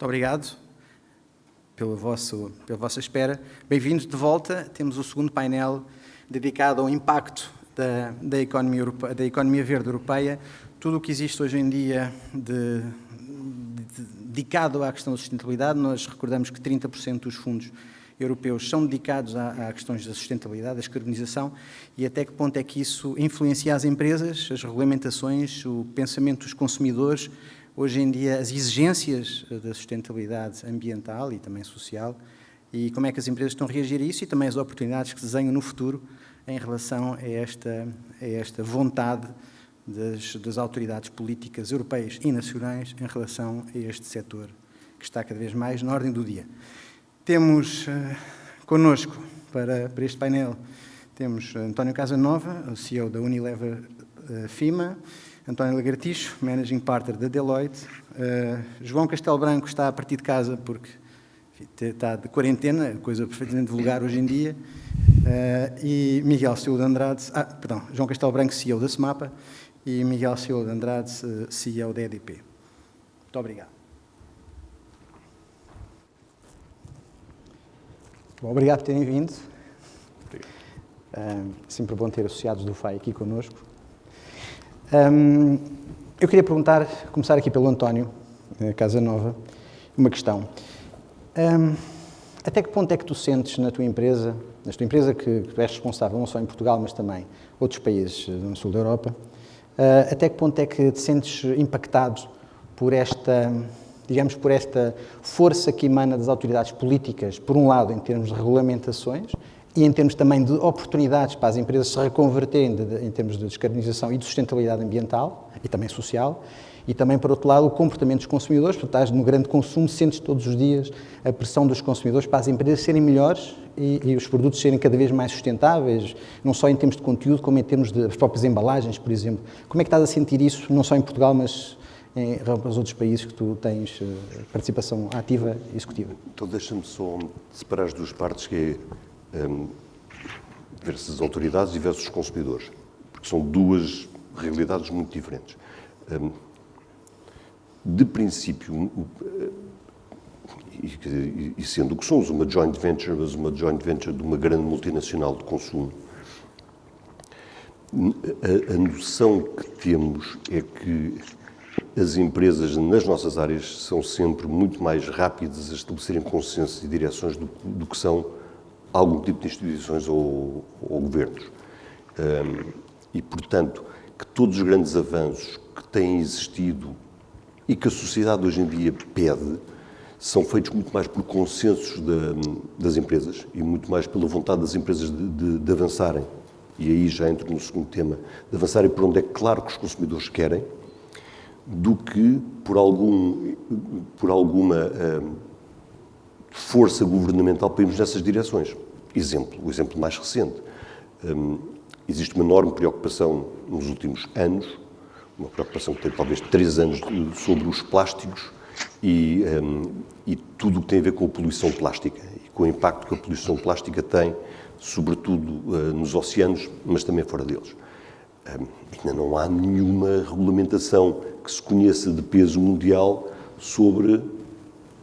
Muito obrigado pela vossa espera. Bem-vindos de volta. Temos o segundo painel dedicado ao impacto da economia verde europeia. Tudo o que existe hoje em dia dedicado à questão da sustentabilidade. Nós recordamos que 30% dos fundos europeus são dedicados a questões da sustentabilidade, da descarbonização, e até que ponto é que isso influencia as empresas, as regulamentações, o pensamento dos consumidores, hoje em dia as exigências da sustentabilidade ambiental e também social, e como é que as empresas estão a reagir a isso e também as oportunidades que desenham no futuro em relação a esta vontade das autoridades políticas europeias e nacionais em relação a este setor que está cada vez mais na ordem do dia. Temos connosco para este painel, temos António Casanova, o CEO da Unilever FIMA, António Lagartixo, Managing Partner da Deloitte, João Castelo Branco está a partir de casa porque está de quarentena, coisa perfeitamente vulgar hoje em dia, e Miguel Silva de Andrade, João Castelo Branco, CEO da SEMAPA, e Miguel Silva de Andrade, CEO da EDP. Muito obrigado. Bom, obrigado por terem vindo. Sempre bom ter associados do FAI aqui connosco. Eu queria começar aqui pelo António Casanova, uma questão. Até que ponto é que tu sentes na tua empresa que tu és responsável não só em Portugal, mas também outros países no sul da Europa, até que ponto é que te sentes impactado por esta força que emana das autoridades políticas, por um lado, em termos de regulamentações e em termos também de oportunidades para as empresas se reconverterem em termos de descarbonização e de sustentabilidade ambiental e também social, e também, por outro lado, o comportamento dos consumidores, porque estás no grande consumo, sentes todos os dias a pressão dos consumidores para as empresas serem melhores e os produtos serem cada vez mais sustentáveis, não só em termos de conteúdo, como em termos das próprias embalagens, por exemplo. Como é que estás a sentir isso, não só em Portugal, mas em os outros países que tu tens participação ativa e executiva? Então deixa-me só separar as duas partes, que é versus as autoridades e versus os consumidores, porque são duas realidades muito diferentes. De princípio, e sendo o que somos uma joint venture, mas uma joint venture de uma grande multinacional de consumo, a noção que temos é que as empresas nas nossas áreas são sempre muito mais rápidas a estabelecerem consensos e direções do que são algum tipo de instituições ou governos. E, portanto, que todos os grandes avanços que têm existido e que a sociedade hoje em dia pede são feitos muito mais por consensos das empresas e muito mais pela vontade das empresas de avançarem. E aí já entro no segundo tema, de avançarem por onde é claro que os consumidores querem, do que por alguma força governamental para irmos nessas direções. O exemplo mais recente. Existe uma enorme preocupação nos últimos anos, uma preocupação que tem talvez 3 anos, sobre os plásticos e tudo o que tem a ver com a poluição plástica e com o impacto que a poluição plástica tem, sobretudo nos oceanos, mas também fora deles. Ainda não há nenhuma regulamentação que se conheça de peso mundial sobre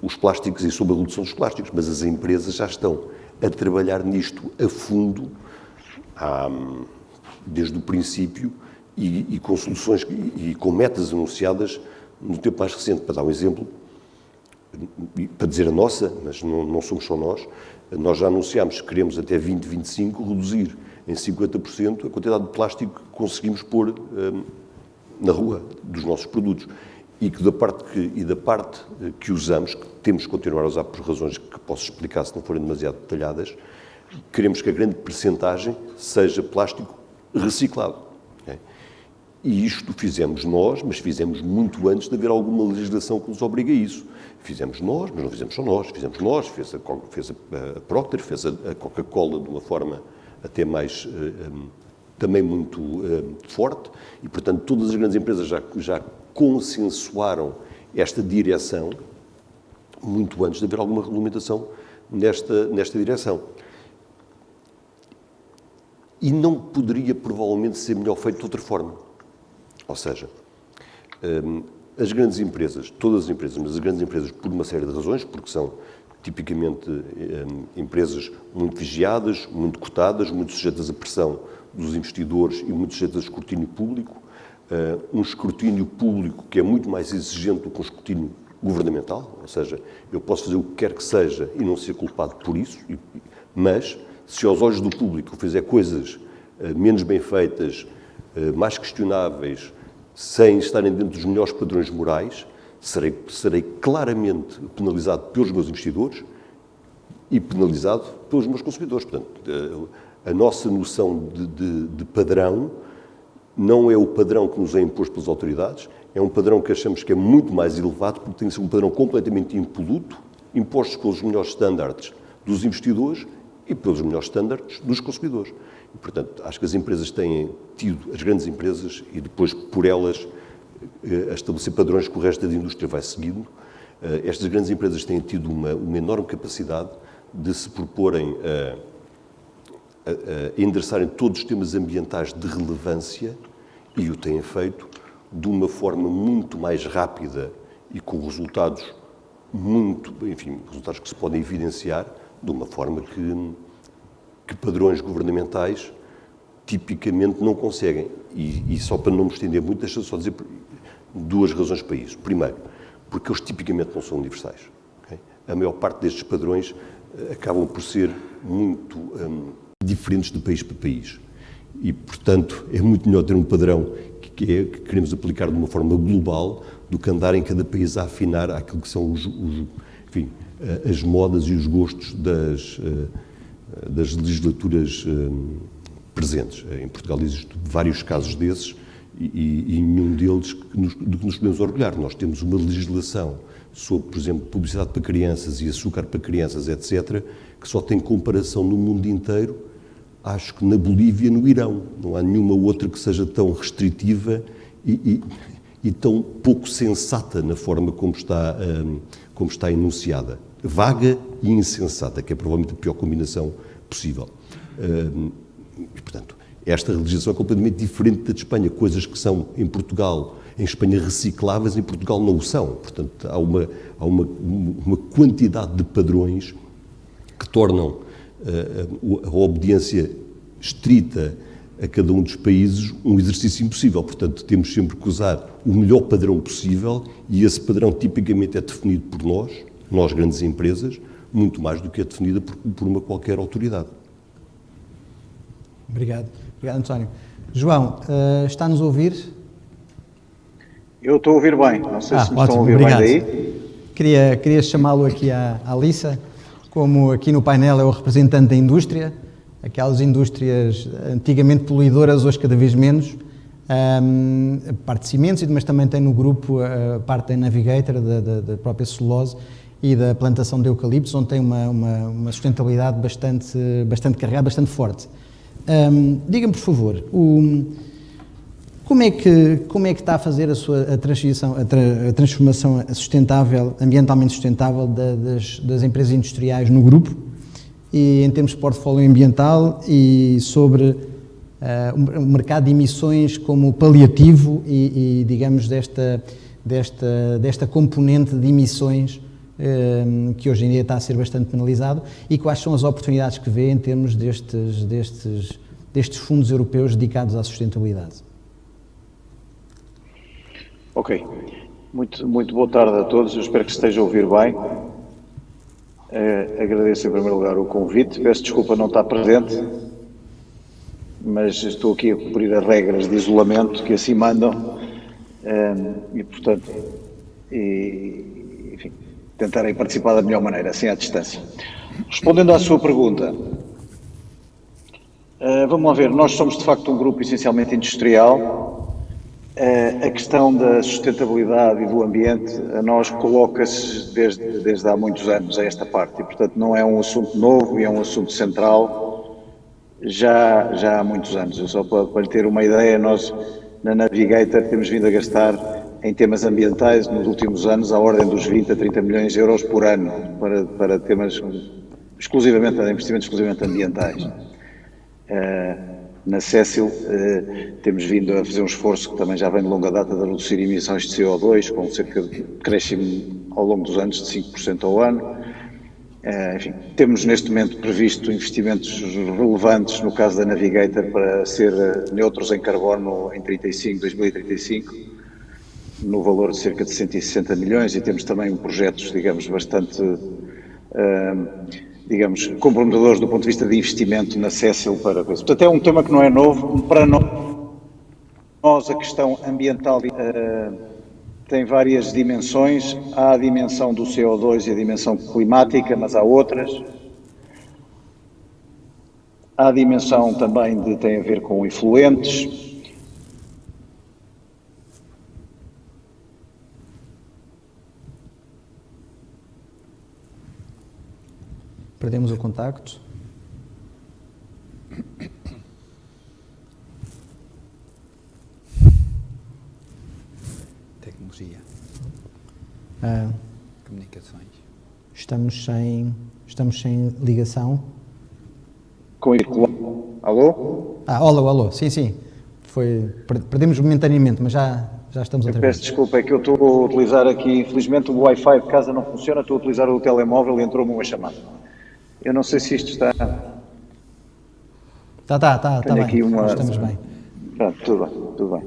os plásticos e sobre a redução dos plásticos, mas as empresas já estão a trabalhar nisto a fundo, desde o princípio, e com soluções e com metas anunciadas no tempo mais recente. Para dar um exemplo, para dizer a nossa, mas não somos só nós já anunciámos que queremos até 2025 reduzir em 50% a quantidade de plástico que conseguimos pôr na rua dos nossos produtos. E da parte que usamos, que temos que continuar a usar por razões que posso explicar se não forem demasiado detalhadas, queremos que a grande percentagem seja plástico reciclado. Okay? E isto fizemos nós, mas fizemos muito antes de haver alguma legislação que nos obrigue a isso. Fizemos nós, mas não fizemos só nós. Fizemos nós, fez a Procter, fez a Coca-Cola de uma forma até mais, também muito forte. E, portanto, todas as grandes empresas já consensuaram esta direção muito antes de haver alguma regulamentação nesta direção. E não poderia, provavelmente, ser melhor feito de outra forma. Ou seja, as grandes empresas, todas as empresas, mas as grandes empresas por uma série de razões, porque são tipicamente empresas muito vigiadas, muito cotadas, muito sujeitas à pressão dos investidores e muito sujeitas a escrutínio público, um escrutínio público que é muito mais exigente do que um escrutínio governamental, ou seja, eu posso fazer o que quer que seja e não ser culpado por isso, mas se aos olhos do público eu fizer coisas menos bem feitas, mais questionáveis, sem estarem dentro dos melhores padrões morais, serei claramente penalizado pelos meus investidores e penalizado pelos meus consumidores. Portanto, a nossa noção de padrão não é o padrão que nos é imposto pelas autoridades, é um padrão que achamos que é muito mais elevado, porque tem que ser um padrão completamente impoluto, imposto pelos melhores estándares dos investidores e pelos melhores estándares dos consumidores. E, portanto, acho que as empresas têm tido, as grandes empresas, e depois por elas a estabelecer padrões que o resto da indústria vai seguindo, estas grandes empresas têm tido uma enorme capacidade de se proporem a endereçarem todos os temas ambientais de relevância e o têm feito de uma forma muito mais rápida e com resultados resultados que se podem evidenciar de uma forma que padrões governamentais tipicamente não conseguem. E só para não me estender muito, deixa-me só dizer duas razões para isso. Primeiro, porque eles tipicamente não são universais. Okay? A maior parte destes padrões acabam por ser muito diferentes de país para país. E, portanto, é muito melhor ter um padrão que queremos aplicar de uma forma global do que andar em cada país a afinar aquilo que são as modas e os gostos das legislaturas presentes. Em Portugal existem vários casos desses e em nenhum deles do que nos podemos orgulhar. Nós temos uma legislação sobre, por exemplo, publicidade para crianças e açúcar para crianças, etc., que só tem comparação no mundo inteiro, acho que na Bolívia e no Irão. Não há nenhuma outra que seja tão restritiva e tão pouco sensata na forma como está enunciada. Vaga e insensata, que é provavelmente a pior combinação possível. E, portanto, esta legislação é completamente diferente da de Espanha. Coisas que são, em Portugal, em Espanha, recicláveis, em Portugal não o são. Portanto, há uma quantidade de padrões que tornam a obediência estrita a cada um dos países um exercício impossível. Portanto, temos sempre que usar o melhor padrão possível e esse padrão tipicamente é definido por nós grandes empresas, muito mais do que é definida por uma qualquer autoridade. Obrigado, António. João, está-nos a ouvir? Eu estou a ouvir bem, não sei se me ótimo, estão a ouvir obrigado. bem daí. Queria chamá-lo aqui à Alissa, como aqui no painel é o representante da indústria, aquelas indústrias antigamente poluidoras, hoje cada vez menos, a parte de cimentos, mas também tem no grupo a parte da Navigator, da própria celulose e da plantação de eucaliptos, onde tem uma sustentabilidade bastante carregada, bastante forte. Diga-me, por favor, como é que está a fazer a transformação sustentável, ambientalmente sustentável das empresas industriais no grupo e em termos de portfólio ambiental e sobre o mercado de emissões como paliativo e digamos, desta componente de emissões que hoje em dia está a ser bastante penalizado e quais são as oportunidades que vê em termos destes fundos europeus dedicados à sustentabilidade? Ok. Muito boa tarde a todos. Eu espero que esteja a ouvir bem. Agradeço em primeiro lugar o convite. Peço desculpa não estar presente, mas estou aqui a cumprir as regras de isolamento que assim mandam e, portanto, enfim, tentarei participar da melhor maneira, assim à distância. Respondendo à sua pergunta, vamos lá ver, nós somos de facto um grupo essencialmente industrial. A questão da sustentabilidade e do ambiente a nós coloca-se desde há muitos anos a esta parte e, portanto, não é um assunto novo e é um assunto central já há muitos anos. Eu só para lhe ter uma ideia, nós na Navigator temos vindo a gastar em temas ambientais nos últimos anos à ordem dos 20 a 30 milhões de euros por ano para temas exclusivamente, investimentos exclusivamente ambientais. na Cécil, temos vindo a fazer um esforço que também já vem de longa data de reduzir emissões de CO2, com cerca de crescimento ao longo dos anos de 5% ao ano. Enfim, temos neste momento previsto investimentos relevantes no caso da Navigator para ser neutros em carbono em 2035, no valor de cerca de 160 milhões, e temos também projetos, digamos, bastante comprometedores do ponto de vista de investimento na Cécil para isso. Portanto, é um tema que não é novo. Para nós a questão ambiental tem várias dimensões. Há a dimensão do CO2 e a dimensão climática, mas há outras. Há a dimensão também tem a ver com efluentes. Perdemos o contacto. Tecnologia. Comunicações. Estamos sem ligação. Alô? Alô, sim. Perdemos momentaneamente, mas já estamos outra vez. Peço desculpa, é que eu estou a utilizar aqui, infelizmente o Wi-Fi de casa não funciona, estou a utilizar o telemóvel e entrou-me uma chamada. Eu não sei se isto está... Está bem, aqui estamos bem. Pronto, tudo bem.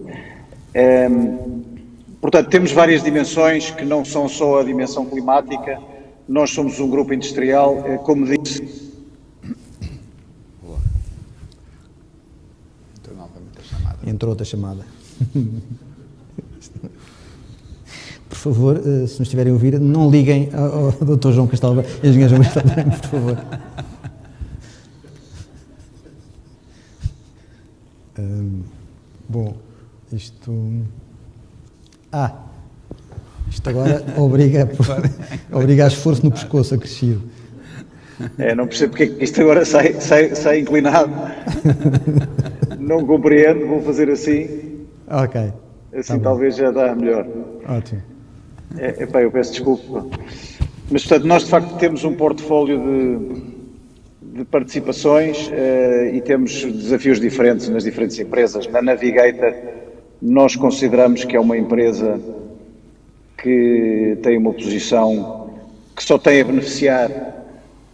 Portanto, temos várias dimensões que não são só a dimensão climática. Nós somos um grupo industrial, como disse... Boa. Entrou novamente a chamada. Entrou outra chamada. Por favor, se nos estiverem a ouvir, não liguem ao Dr. João Castelo, engenheiro João Castelo, por favor. Bom, isto agora obriga a esforço no pescoço acrescido. Não percebo porque é que isto agora sai inclinado. Não compreendo, vou fazer assim. Ok. Assim talvez já dá melhor. Ótimo. Eu peço desculpa. Mas, portanto, nós de facto temos um portfólio de participações e temos desafios diferentes nas diferentes empresas. Na Navigator, nós consideramos que é uma empresa que tem uma posição que só tem a beneficiar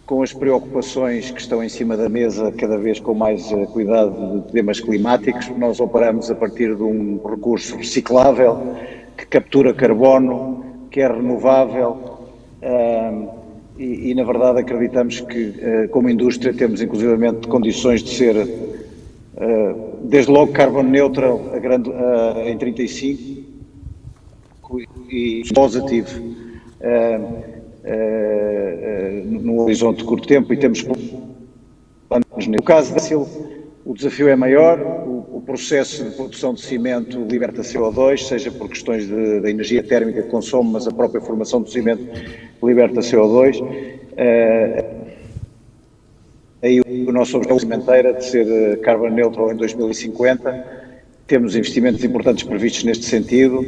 com as preocupações que estão em cima da mesa, cada vez com mais cuidado de temas climáticos. Nós operamos a partir de um recurso reciclável, que captura carbono, que é renovável, e na verdade acreditamos que, como indústria, temos inclusivamente condições de ser, desde logo, carbon neutral em 35 e positive no horizonte de curto tempo, e temos planos. No caso da Cécil, o desafio é maior. O processo de produção de cimento liberta CO2, seja por questões da energia térmica que consome, mas a própria formação do cimento liberta CO2. Aí o nosso objetivo cimenteiro é de ser carbon neutral em 2050. Temos investimentos importantes previstos neste sentido,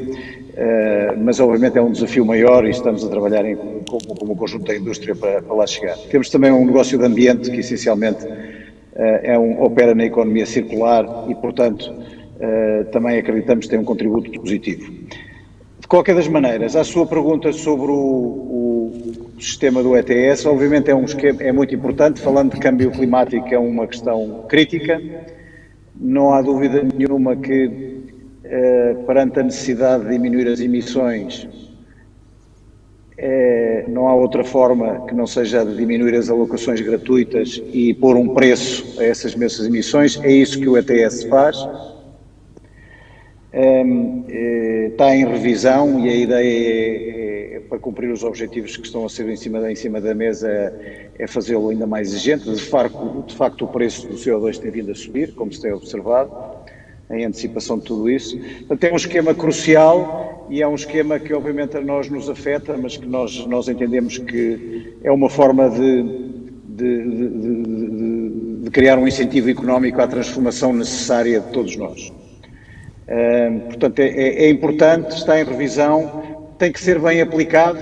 mas obviamente é um desafio maior e estamos a trabalhar como conjunto da indústria para lá chegar. Temos também um negócio de ambiente que essencialmente opera na economia circular e, portanto, também acreditamos que tem um contributo positivo. De qualquer das maneiras, a sua pergunta sobre o sistema do ETS, obviamente é muito importante. Falando de câmbio climático, é uma questão crítica. Não há dúvida nenhuma que, perante a necessidade de diminuir as emissões, não há outra forma que não seja de diminuir as alocações gratuitas e pôr um preço a essas mesmas emissões. É isso que o ETS faz. Está em revisão e a ideia para cumprir os objetivos que estão a ser em cima da mesa é fazê-lo ainda mais exigente. De facto, o preço do CO2 tem vindo a subir, como se tem observado, em antecipação de tudo isso. Portanto, é um esquema crucial e é um esquema que obviamente a nós nos afeta, mas que nós entendemos que é uma forma de criar um incentivo económico à transformação necessária de todos nós. Portanto, é importante, está em revisão, tem que ser bem aplicado,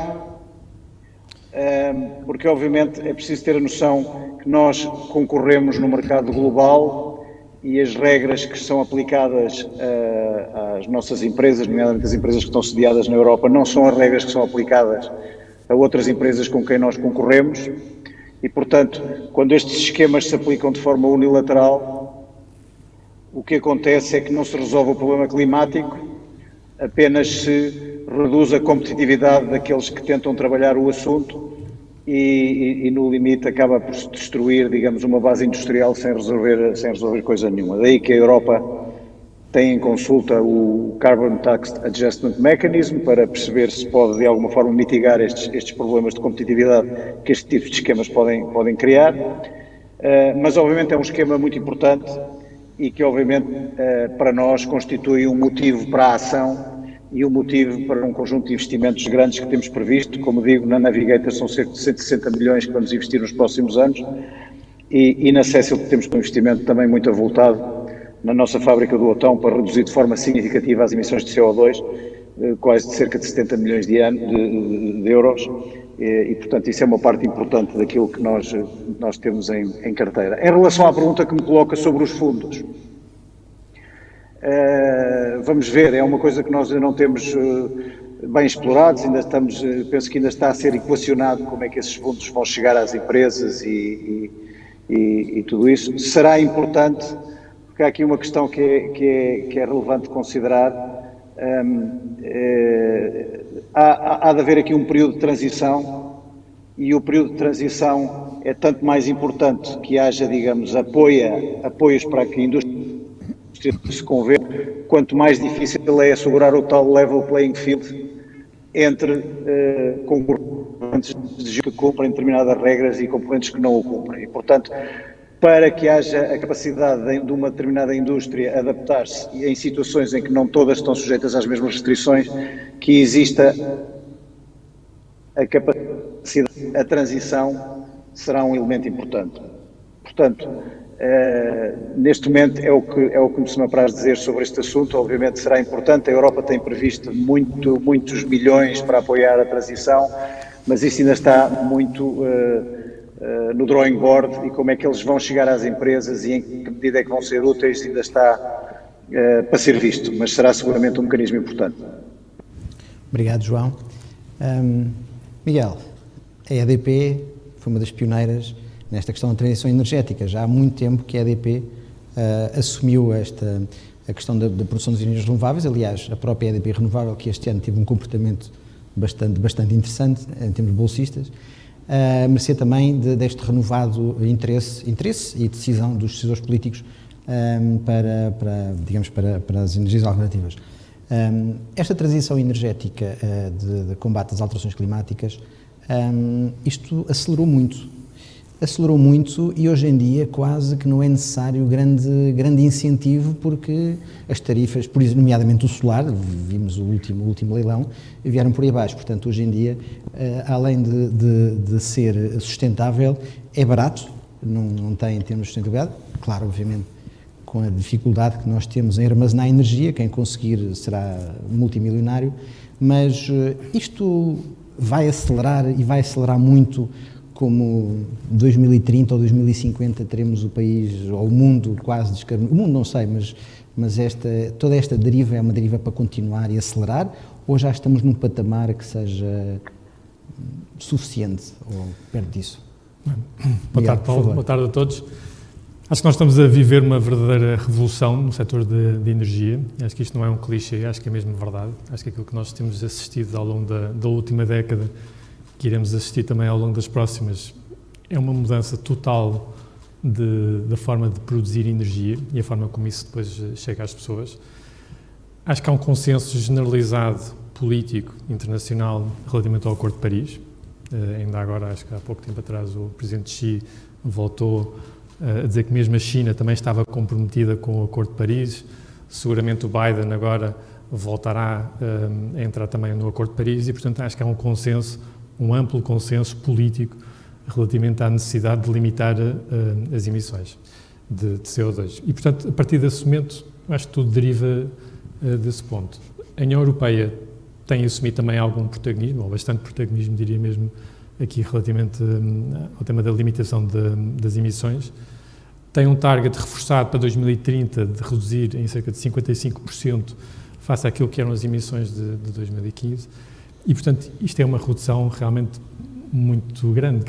porque obviamente é preciso ter a noção que nós concorremos no mercado global e as regras que são aplicadas às nossas empresas, nomeadamente as empresas que estão sediadas na Europa, não são as regras que são aplicadas a outras empresas com quem nós concorremos e, portanto, quando estes esquemas se aplicam de forma unilateral, o que acontece é que não se resolve o problema climático, apenas se reduz a competitividade daqueles que tentam trabalhar o assunto e no limite acaba por se destruir, digamos, uma base industrial sem resolver coisa nenhuma. Daí que a Europa tem em consulta o Carbon Tax Adjustment Mechanism para perceber se pode de alguma forma mitigar estes problemas de competitividade que este tipo de esquemas podem criar, mas obviamente é um esquema muito importante e que obviamente para nós constitui um motivo para a ação e um motivo para um conjunto de investimentos grandes que temos previsto. Como digo, na Navigator são cerca de 160 milhões que vamos investir nos próximos anos e na Cecil temos um investimento também muito avultado na nossa fábrica do Otão para reduzir de forma significativa as emissões de CO2, quase de cerca de 70 milhões de euros e, portanto, isso é uma parte importante daquilo que nós temos em carteira. Em relação à pergunta que me coloca sobre os fundos, vamos ver, é uma coisa que nós ainda não temos bem explorados, penso que ainda está a ser equacionado como é que esses fundos vão chegar às empresas e tudo isso. Será importante, porque há aqui uma questão que é relevante considerar, há de haver aqui um período de transição e o período de transição é tanto mais importante que haja, digamos, apoios para que a indústria se converta, quanto mais difícil é assegurar o tal level playing field entre concorrentes que cumprem determinadas regras e concorrentes que não o cumprem. E, portanto, para que haja a capacidade de uma determinada indústria adaptar-se em situações em que não todas estão sujeitas às mesmas restrições, que exista a capacidade, a transição será um elemento importante. Portanto, neste momento é o que se me apraz dizer sobre este assunto. Obviamente será importante, a Europa tem previsto muitos milhões para apoiar a transição, mas isso ainda está muito no drawing board e como é que eles vão chegar às empresas e em que medida é que vão ser úteis ainda está para ser visto, mas será seguramente um mecanismo importante. Obrigado, João. Miguel, a EDP foi uma das pioneiras nesta questão da transição energética. Já há muito tempo que a EDP assumiu a questão da produção de energias renováveis. Aliás, a própria EDP Renovável, que este ano teve um comportamento bastante interessante em termos bolsistas, mercê também deste renovado interesse e decisão dos decisores políticos para as energias alternativas. Esta transição energética de combate às alterações climáticas, isto acelerou muito e hoje em dia quase que não é necessário grande incentivo, porque as tarifas, por exemplo, nomeadamente o solar, vimos o último leilão, vieram por aí abaixo. Portanto, hoje em dia, além de ser sustentável, é barato, não tem em termos de sustentabilidade, claro, obviamente, com a dificuldade que nós temos em armazenar energia, quem conseguir será multimilionário, mas isto vai acelerar muito. Como 2030 ou 2050 teremos o país, ou o mundo quase descarbonizado, o mundo não sei, mas toda esta deriva é uma deriva para continuar e acelerar, ou já estamos num patamar que seja suficiente, ou perto disso? Boa tarde, Paulo. Boa tarde a todos. Acho que nós estamos a viver uma verdadeira revolução no setor de energia. Acho que isto não é um clichê, acho que é mesmo verdade. Acho que aquilo que nós temos assistido ao longo da última década, que iremos assistir também ao longo das próximas, é uma mudança total da forma de produzir energia e a forma como isso depois chega às pessoas. Acho que há um consenso generalizado político internacional relativamente ao Acordo de Paris. Ainda agora, acho que há pouco tempo atrás, o Presidente Xi voltou a dizer que mesmo a China também estava comprometida com o Acordo de Paris. Seguramente o Biden agora voltará a entrar também no Acordo de Paris e, portanto, acho que há um amplo consenso político relativamente à necessidade de limitar as emissões de CO2. E, portanto, a partir desse momento, acho que tudo deriva desse ponto. A União Europeia tem assumido também algum protagonismo, ou bastante protagonismo, diria mesmo, aqui relativamente ao tema da limitação das emissões. tem um target reforçado para 2030 de reduzir em cerca de 55% face àquilo que eram as emissões de 2015 e, portanto, isto é uma redução realmente muito grande.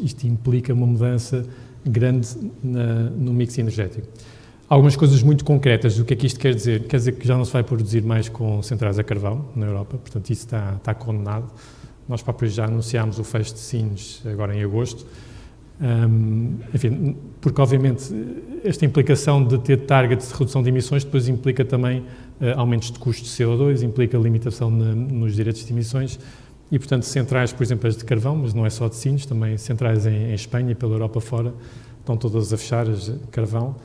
Isto implica uma mudança grande no mix energético. Algumas coisas muito concretas do que é que isto quer dizer. Quer dizer que já não se vai produzir mais com centrais a carvão na Europa, portanto isso está condenado. Nós próprios já anunciámos o fecho de Sines agora em agosto. Enfim, porque obviamente esta implicação de ter targets de redução de emissões depois implica também aumentos de custos de CO2, implica limitação nos direitos de emissões e, portanto, centrais, por exemplo, as de carvão, mas não é só de Sines, também centrais em Espanha e pela Europa fora, estão todas a fechar as de carvão.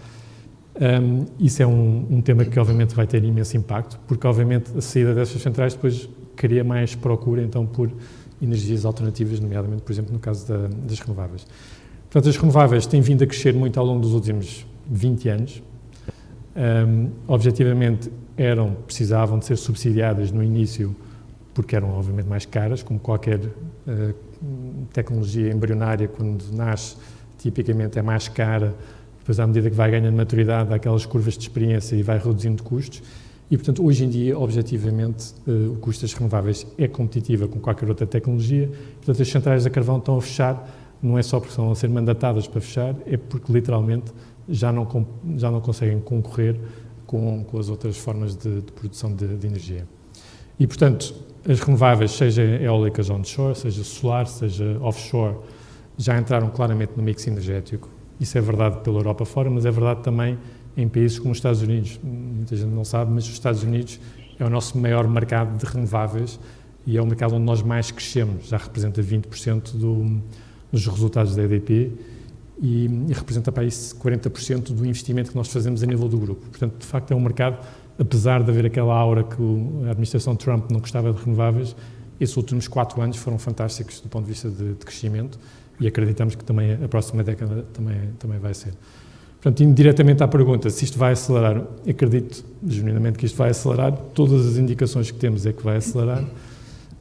Isso é um tema que obviamente vai ter imenso impacto, porque obviamente a saída dessas centrais depois cria mais procura então por energias alternativas, nomeadamente, por exemplo, no caso das renováveis. Portanto, as renováveis têm vindo a crescer muito ao longo dos últimos 20 anos. Objetivamente, precisavam de ser subsidiadas no início porque eram, obviamente, mais caras, como qualquer tecnologia embrionária, quando nasce, tipicamente é mais cara, depois, à medida que vai ganhando maturidade, há aquelas curvas de experiência e vai reduzindo custos. E, portanto, hoje em dia, objetivamente, o custo das renováveis é competitivo com qualquer outra tecnologia. Portanto, as centrais a carvão estão a fechar, não é só porque estão a ser mandatadas para fechar, é porque, literalmente, já não conseguem concorrer com as outras formas de produção de energia. E, portanto, as renováveis, seja eólicas onshore, seja solar, seja offshore, já entraram claramente no mix energético. Isso é verdade pela Europa fora, mas é verdade também em países como os Estados Unidos. Muita gente não sabe, mas os Estados Unidos é o nosso maior mercado de renováveis e é o mercado onde nós mais crescemos. Já representa 20% dos resultados da EDP e representa para isso 40% do investimento que nós fazemos a nível do grupo. Portanto, de facto, é um mercado, apesar de haver aquela aura que a administração Trump não gostava de renováveis, esses últimos 4 anos foram fantásticos do ponto de vista de crescimento e acreditamos que também a próxima década também vai ser. Portanto, indo diretamente à pergunta, se isto vai acelerar, acredito genuinamente que isto vai acelerar, todas as indicações que temos é que vai acelerar.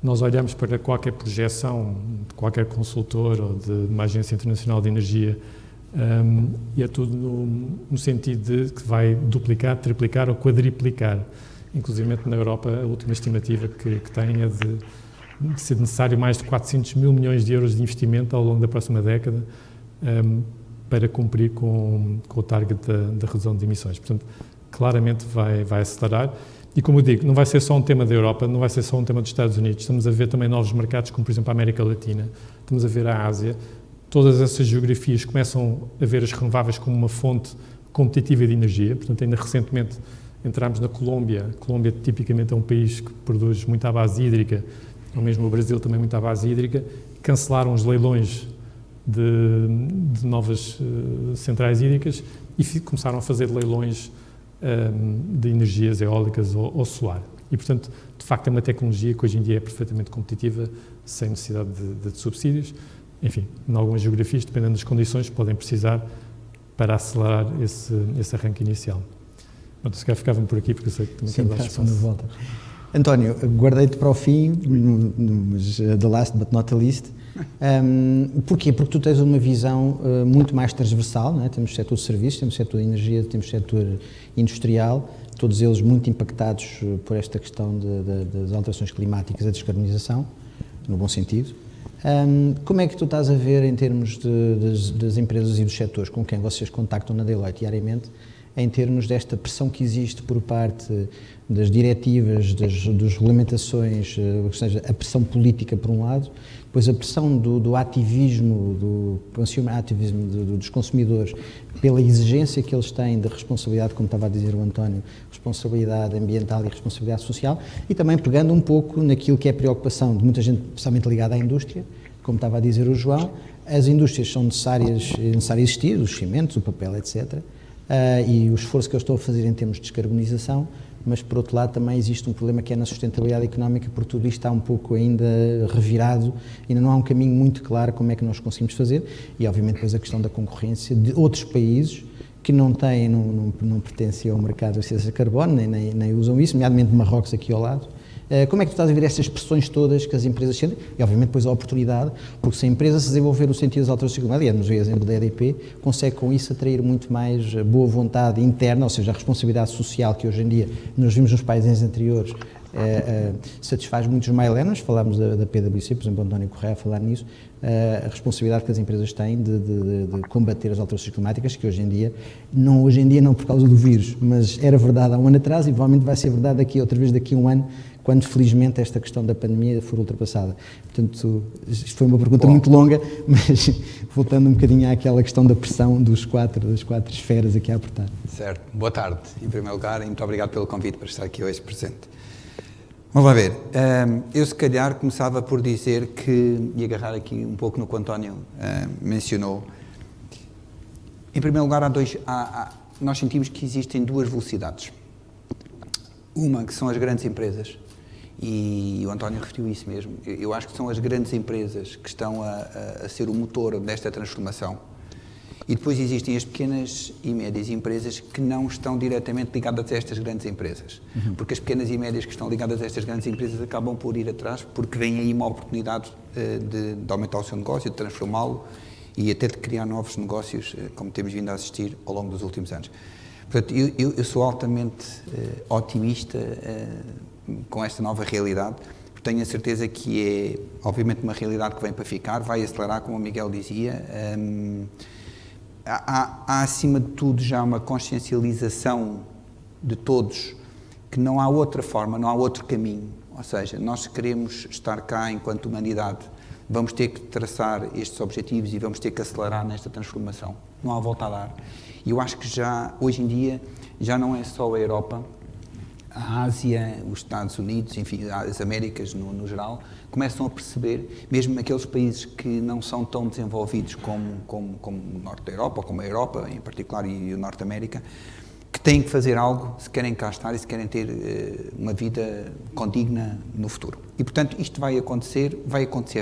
Nós olhamos para qualquer projeção de qualquer consultor ou de uma agência internacional de energia e é tudo no sentido de que vai duplicar, triplicar ou quadriplicar. Inclusive na Europa, a última estimativa que tem é de ser necessário mais de 400 mil milhões de euros de investimento ao longo da próxima década para cumprir com o target da redução de emissões. Portanto, claramente vai acelerar. E, como eu digo, não vai ser só um tema da Europa, não vai ser só um tema dos Estados Unidos. Estamos a ver também novos mercados, como, por exemplo, a América Latina. Estamos a ver a Ásia. Todas essas geografias começam a ver as renováveis como uma fonte competitiva de energia. Portanto, ainda recentemente entramos na Colômbia. A Colômbia, tipicamente, é um país que produz muito à base hídrica, ou mesmo o Brasil também muito à base hídrica. Cancelaram os leilões de novas centrais hídricas e começaram a fazer leilões de energias eólicas ou solar. E, portanto, de facto, é uma tecnologia que hoje em dia é perfeitamente competitiva, sem necessidade de subsídios. Enfim, em algumas geografias, dependendo das condições, podem precisar para acelerar esse arranque inicial. Pronto, se calhar ficava por aqui, porque eu sei que também quero dar espaço. Volta. António, guardei-te para o fim, mas the last but not the least. Porquê? Porque tu tens uma visão muito mais transversal, não é? Temos setor de serviços, temos setor de energia, temos setor industrial, todos eles muito impactados por esta questão das alterações climáticas e da descarbonização, no bom sentido. Como é que tu estás a ver em termos das empresas e dos setores com quem vocês contactam na Deloitte diariamente, em termos desta pressão que existe por parte das diretivas, das regulamentações, ou seja, a pressão política por um lado, depois a pressão do ativismo, do consumer activism dos consumidores, pela exigência que eles têm de responsabilidade, como estava a dizer o António, responsabilidade ambiental e responsabilidade social, e também pegando um pouco naquilo que é a preocupação de muita gente, especialmente ligada à indústria, como estava a dizer o João, as indústrias são necessárias existir, os cimentos, o papel, etc., e o esforço que eu estou a fazer em termos de descarbonização, mas por outro lado também existe um problema que é na sustentabilidade económica, porque tudo isto está um pouco ainda revirado, ainda não há um caminho muito claro como é que nós conseguimos fazer, e obviamente depois a questão da concorrência de outros países que não pertencem ao mercado de licenças de carbono, nem usam isso, nomeadamente Marrocos aqui ao lado, Como é que tu estás a ver estas pressões todas que as empresas sentem? E, obviamente, depois a oportunidade, porque se a empresa se desenvolver no sentido das alterações climáticas, e o exemplo da EDP, consegue com isso atrair muito mais boa vontade interna, ou seja, a responsabilidade social que hoje em dia nós vimos nos países anteriores, satisfaz muitos millennials. Falámos da PwC, por exemplo, António Correia a falar nisso, a responsabilidade que as empresas têm de combater as alterações climáticas, que hoje em dia não por causa do vírus, mas era verdade há um ano atrás e provavelmente vai ser verdade outra vez daqui a um ano, quando felizmente esta questão da pandemia for ultrapassada. Portanto, isto foi uma pergunta muito longa, mas voltando um bocadinho àquela questão da pressão das quatro esferas aqui a apertar. Certo. Boa tarde, em primeiro lugar, e muito obrigado pelo convite para estar aqui hoje presente. Vamos lá ver. Eu, se calhar, começava por dizer que, e agarrar aqui um pouco no que o António mencionou. Em primeiro lugar, nós sentimos que existem duas velocidades. Uma, que são as grandes empresas, e o António referiu isso mesmo. Eu acho que são as grandes empresas que estão a ser o motor desta transformação. E depois existem as pequenas e médias empresas que não estão diretamente ligadas a estas grandes empresas. Porque as pequenas e médias que estão ligadas a estas grandes empresas acabam por ir atrás, porque vem aí uma oportunidade de aumentar o seu negócio, de transformá-lo e até de criar novos negócios, como temos vindo a assistir ao longo dos últimos anos. Portanto, eu sou altamente otimista com esta nova realidade, porque tenho a certeza que é, obviamente, uma realidade que vem para ficar, vai acelerar, como o Miguel dizia. Há, acima de tudo, já uma consciencialização de todos que não há outra forma, não há outro caminho. Ou seja, nós queremos estar cá enquanto humanidade, vamos ter que traçar estes objetivos e vamos ter que acelerar nesta transformação. Não há volta a dar. E eu acho que já, hoje em dia, já não é só a Europa, a Ásia, os Estados Unidos, enfim, as Américas no geral, começam a perceber, mesmo aqueles países que não são tão desenvolvidos como o Norte da Europa, ou como a Europa em particular e o Norte da América, que têm que fazer algo se querem cá estar e se querem ter uma vida condigna no futuro. E, portanto, isto vai acontecer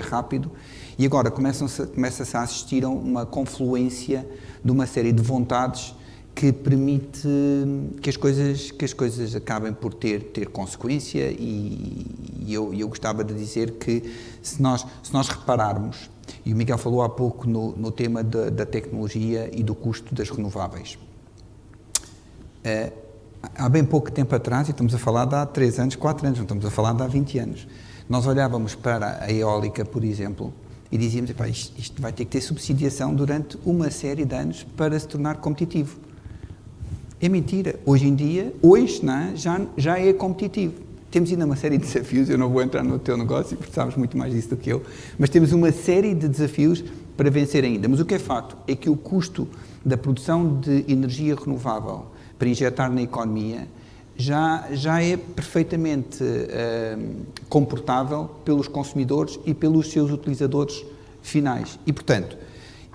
rápido, e agora começa-se a assistir a uma confluência de uma série de vontades que permite que as coisas acabem por ter consequência, e eu gostava de dizer que se nós repararmos, e o Miguel falou há pouco no tema da tecnologia e do custo das renováveis. Há bem pouco tempo atrás, e estamos a falar de há 3 anos, 4 anos, não estamos a falar de há 20 anos, nós olhávamos para a eólica, por exemplo, e dizíamos, isto vai ter que ter subsidiação durante uma série de anos para se tornar competitivo. É mentira. Hoje em dia, já é competitivo. Temos ainda uma série de desafios, eu não vou entrar no teu negócio, porque sabes muito mais disso do que eu, mas temos uma série de desafios para vencer ainda. Mas o que é facto é que o custo da produção de energia renovável para injetar na economia já é perfeitamente comportável pelos consumidores e pelos seus utilizadores finais. E, portanto,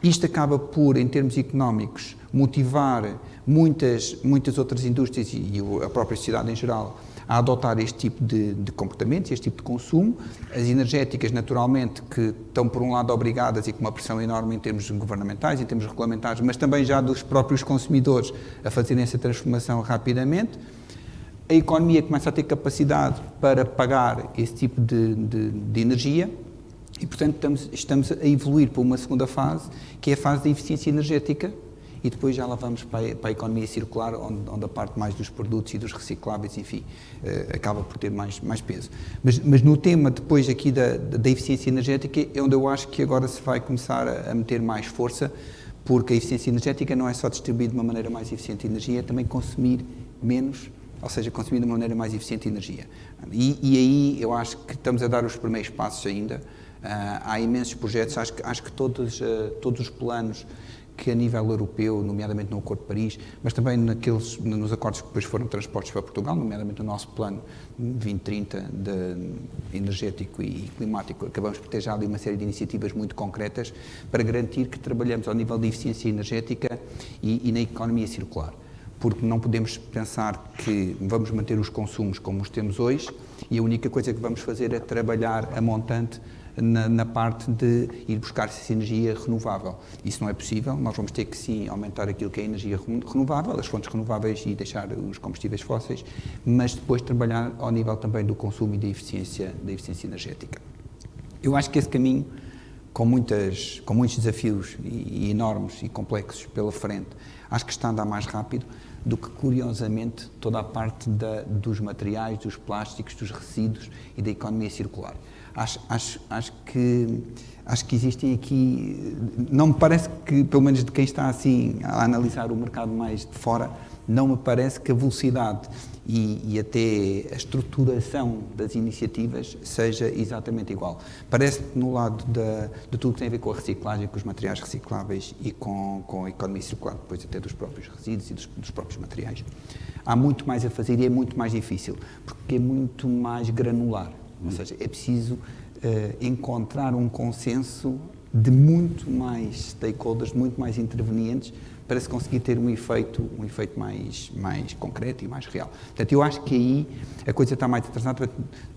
isto acaba por, em termos económicos, motivar muitas outras indústrias e a própria sociedade em geral a adotar este tipo de comportamentos, este tipo de consumo. As energéticas, naturalmente, que estão, por um lado, obrigadas e com uma pressão enorme em termos governamentais, em termos regulamentares, mas também já dos próprios consumidores a fazerem essa transformação rapidamente. A economia começa a ter capacidade para pagar esse tipo de energia e, portanto, estamos a evoluir para uma segunda fase, que é a fase da eficiência energética, e depois já lá vamos para a economia circular, onde a parte mais dos produtos e dos recicláveis, enfim, acaba por ter mais peso. Mas no tema depois aqui da eficiência energética é onde eu acho que agora se vai começar a meter mais força, porque a eficiência energética não é só distribuir de uma maneira mais eficiente a energia, é também consumir menos, ou seja, consumir de uma maneira mais eficiente a energia. E aí eu acho que estamos a dar os primeiros passos ainda. Há imensos projetos, acho que todos os planos que a nível europeu, nomeadamente no Acordo de Paris, mas também nos acordos que depois foram transpostos para Portugal, nomeadamente no nosso plano 2030 energético e climático, acabamos por ter já ali uma série de iniciativas muito concretas para garantir que trabalhamos ao nível de eficiência energética e na economia circular. Porque não podemos pensar que vamos manter os consumos como os temos hoje e a única coisa que vamos fazer é trabalhar a montante na parte de ir buscar essa energia renovável. Isso não é possível, nós vamos ter que sim aumentar aquilo que é a energia renovável, as fontes renováveis e deixar os combustíveis fósseis, mas depois trabalhar ao nível também do consumo e da eficiência energética. Eu acho que esse caminho, com muitos desafios e enormes e complexos pela frente, acho que está a andar mais rápido do que, curiosamente, toda a parte dos materiais, dos plásticos, dos resíduos e da economia circular. Acho que existem aqui, não me parece que, pelo menos de quem está assim a analisar o mercado mais de fora, não me parece que a velocidade e até a estruturação das iniciativas seja exatamente igual. Parece que no lado de tudo que tem a ver com a reciclagem, com os materiais recicláveis e com a economia circular, depois até dos próprios resíduos e dos próprios materiais, há muito mais a fazer e é muito mais difícil, porque é muito mais granular. Ou seja, é preciso encontrar um consenso de muito mais stakeholders, muito mais intervenientes, para se conseguir ter um efeito mais concreto e mais real. Portanto, eu acho que aí a coisa está mais atrasada,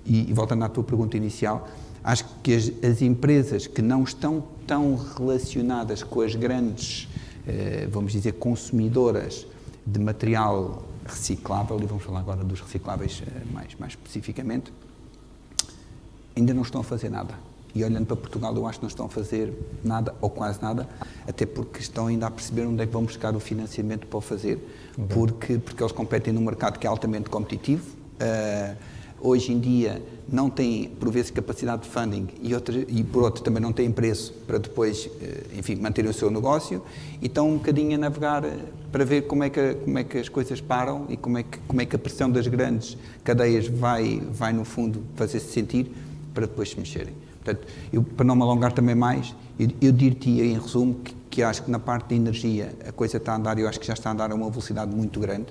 e voltando à tua pergunta inicial, acho que as empresas que não estão tão relacionadas com as grandes, vamos dizer, consumidoras de material reciclável, e vamos falar agora dos recicláveis mais especificamente, ainda não estão a fazer nada. E olhando para Portugal, eu acho que não estão a fazer nada, ou quase nada, até porque estão ainda a perceber onde é que vão buscar o financiamento para o fazer, porque eles competem num mercado que é altamente competitivo, hoje em dia não têm, por vezes, capacidade de funding e por outro, também não têm preço para depois, enfim, manterem o seu negócio, e estão um bocadinho a navegar para ver como é que as coisas param e como é que a pressão das grandes cadeias vai no fundo, fazer-se sentir para depois se mexerem. Portanto, para não me alongar também mais, eu diria em resumo que acho que na parte da energia a coisa está a andar, eu acho que já está a andar a uma velocidade muito grande,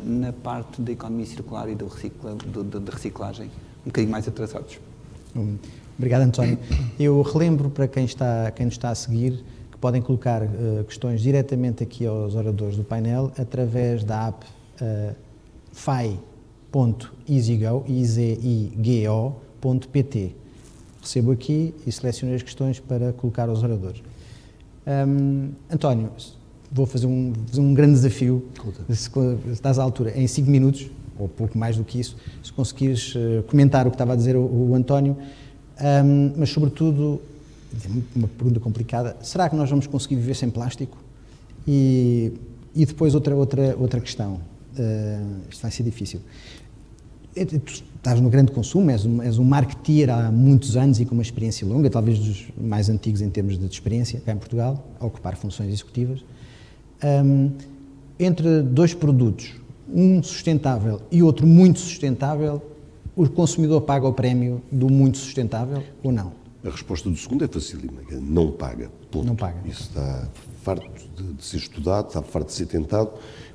na parte da economia circular e da reciclagem, um bocadinho mais atrasados. Obrigado, António. Eu relembro para quem nos está a seguir que podem colocar questões diretamente aqui aos oradores do painel através da app fi.easygo.pt. Recebo aqui e seleciono as questões para colocar aos oradores. António, vou fazer um grande desafio, se estás à altura, em 5 minutos, ou pouco mais do que isso, se conseguires comentar o que estava a dizer o António, mas sobretudo, uma pergunta complicada, será que nós vamos conseguir viver sem plástico? E depois outra questão, isto vai ser difícil. Tu estás no grande consumo, és um marketeer há muitos anos e com uma experiência longa, talvez dos mais antigos em termos de experiência, cá em Portugal, a ocupar funções executivas. Entre dois produtos, um sustentável e outro muito sustentável, o consumidor paga o prémio do muito sustentável ou não? A resposta do segundo é facílima, não paga. Ponto. Não paga. Isso está farto de ser estudado, está farto de ser tentado.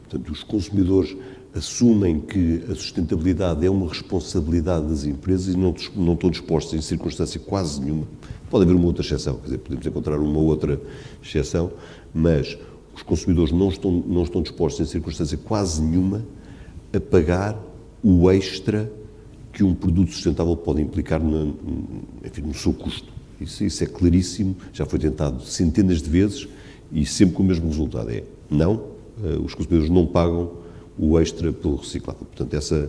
Portanto, os consumidores assumem que a sustentabilidade é uma responsabilidade das empresas e não estão dispostos, em circunstância quase nenhuma, pode haver uma outra exceção, quer dizer, podemos encontrar uma outra exceção, mas os consumidores não estão dispostos, em circunstância quase nenhuma, a pagar o extra que um produto sustentável pode implicar no seu custo. Isso é claríssimo, já foi tentado centenas de vezes e sempre com o mesmo resultado. Os consumidores não pagam o extra pelo reciclável. Portanto, essa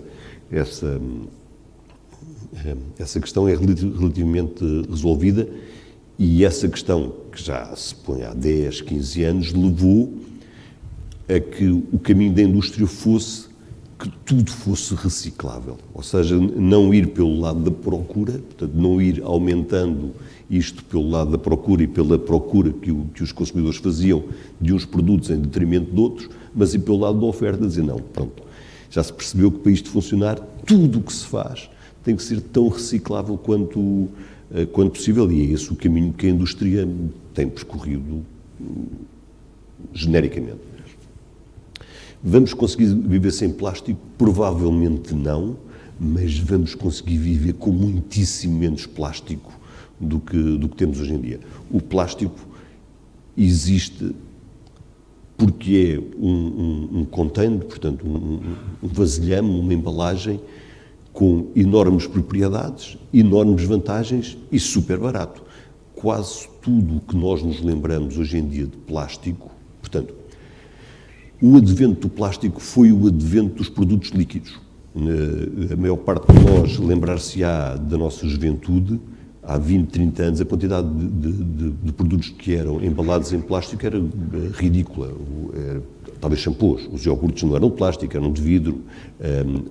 questão é relativamente resolvida e essa questão, que já se põe há 10, 15 anos, levou a que o caminho da indústria fosse que tudo fosse reciclável. Ou seja, não ir pelo lado da procura, portanto, não ir aumentando isto pelo lado da procura e pela procura que os consumidores faziam de uns produtos em detrimento de outros, mas ir pelo lado da oferta, dizer não, pronto, já se percebeu que para isto funcionar, tudo o que se faz tem que ser tão reciclável quanto possível, e é esse o caminho que a indústria tem percorrido genericamente. Vamos conseguir viver sem plástico? Provavelmente não, mas vamos conseguir viver com muitíssimo menos plástico do que temos hoje em dia. O plástico existe porque é um container, portanto, um vasilhame, uma embalagem com enormes propriedades, enormes vantagens e super barato. Quase tudo o que nós nos lembramos hoje em dia de plástico, portanto, o advento do plástico foi o advento dos produtos líquidos. A maior parte de nós lembrar-se-á da nossa juventude, há 20, 30 anos, a quantidade de produtos que eram embalados em plástico era ridícula. Talvez shampoos, os iogurtes não eram de plástico, eram de vidro,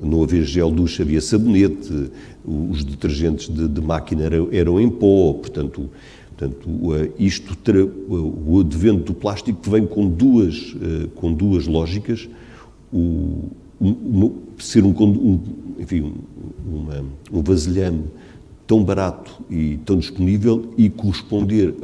não havia gel duche, havia sabonete, os detergentes de máquina eram em pó, portanto o advento do plástico vem com duas lógicas, ser um vasilhame tão barato e tão disponível e corresponder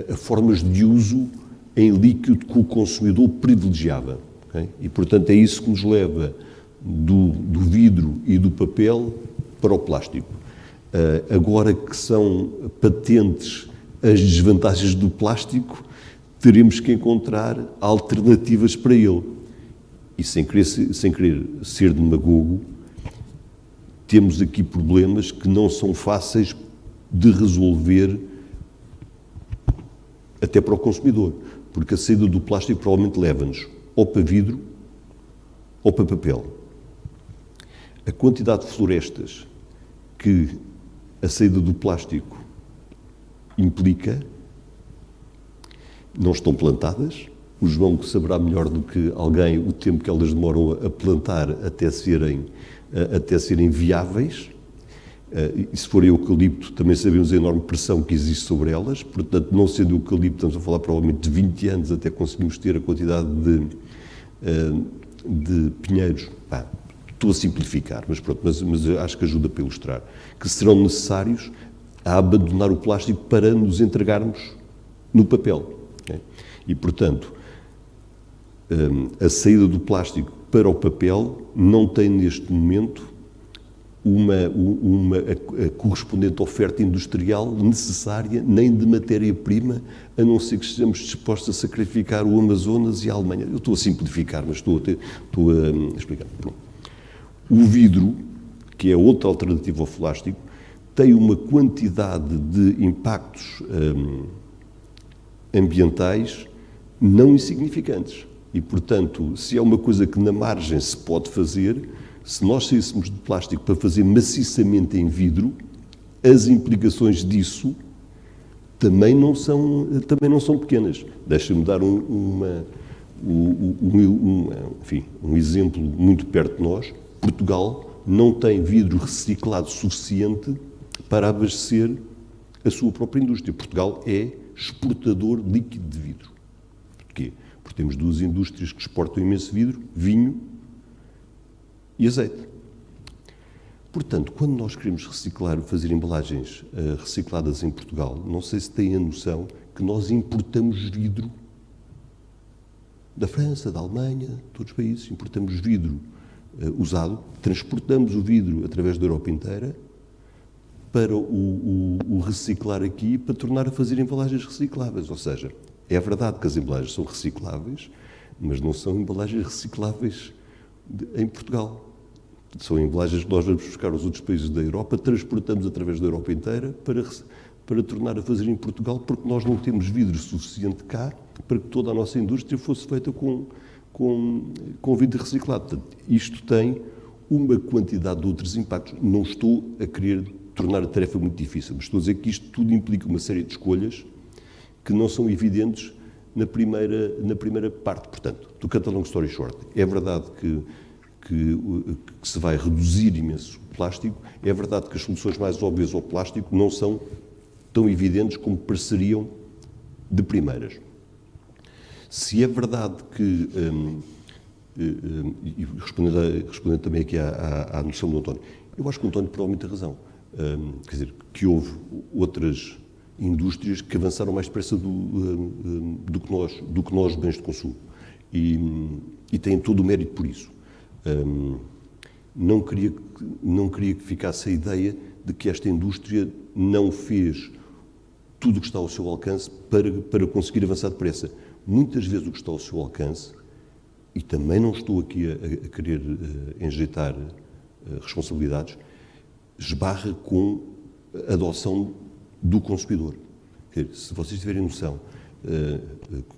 a formas de uso em líquido que o consumidor privilegiava. Okay? E, portanto, é isso que nos leva do vidro e do papel para o plástico. Agora que são patentes as desvantagens do plástico, teremos que encontrar alternativas para ele. E sem querer ser demagogo, temos aqui problemas que não são fáceis de resolver até para o consumidor, porque a saída do plástico provavelmente leva-nos ou para vidro ou para papel. A quantidade de florestas que a saída do plástico implica não estão plantadas. O João saberá melhor do que alguém o tempo que elas demoram a plantar até serem viáveis. E se for eucalipto, também sabemos a enorme pressão que existe sobre elas. Portanto, não sendo eucalipto, estamos a falar provavelmente de 20 anos até conseguirmos ter a quantidade de pinheiros. Estou a simplificar, mas pronto, mas acho que ajuda para ilustrar, que serão necessários a abandonar o plástico para nos entregarmos no papel. Okay? E, portanto, a saída do plástico para o papel não tem neste momento a correspondente oferta industrial necessária, nem de matéria-prima, a não ser que estejamos dispostos a sacrificar o Amazonas e a Alemanha. Eu estou a simplificar, mas estou a explicar. O vidro, que é outra alternativa ao plástico, tem uma quantidade de impactos ambientais não insignificantes. E, portanto, se é uma coisa que na margem se pode fazer, se nós saíssemos de plástico para fazer maciçamente em vidro, as implicações disso também não são pequenas. Deixa-me dar um exemplo muito perto de nós. Portugal não tem vidro reciclado suficiente para abastecer a sua própria indústria. Portugal é exportador líquido de vidro. Porquê? Porque temos duas indústrias que exportam imenso vidro, vinho e azeite. Portanto, quando nós queremos fazer embalagens recicladas em Portugal, não sei se têm a noção que nós importamos vidro da França, da Alemanha, de todos os países, importamos vidro usado, transportamos o vidro através da Europa inteira para o reciclar aqui, para tornar a fazer embalagens recicláveis. Ou seja, é verdade que as embalagens são recicláveis, mas não são embalagens recicláveis em Portugal. São embalagens que nós vamos buscar aos outros países da Europa, transportamos através da Europa inteira para tornar a fazer em Portugal, porque nós não temos vidro suficiente cá para que toda a nossa indústria fosse feita com vidro reciclado. Portanto, isto tem uma quantidade de outros impactos. Não estou a querer tornar a tarefa muito difícil, mas estou a dizer que isto tudo implica uma série de escolhas que não são evidentes na primeira parte. Portanto, to cut a long story short, é verdade que se vai reduzir imenso o plástico, é verdade que as soluções mais óbvias ao plástico não são tão evidentes como pareceriam de primeiras. Se é verdade que, e respondendo também aqui à noção do António, eu acho que o António provavelmente tem razão. Quer dizer, que houve outras indústrias que avançaram mais depressa do que nós bens de consumo. E têm todo o mérito por isso. Não queria que ficasse a ideia de que esta indústria não fez tudo o que está ao seu alcance para conseguir avançar depressa. Muitas vezes o que está ao seu alcance, e também não estou aqui a querer enjeitar responsabilidades, esbarra com a adoção do consumidor. Se vocês tiverem noção,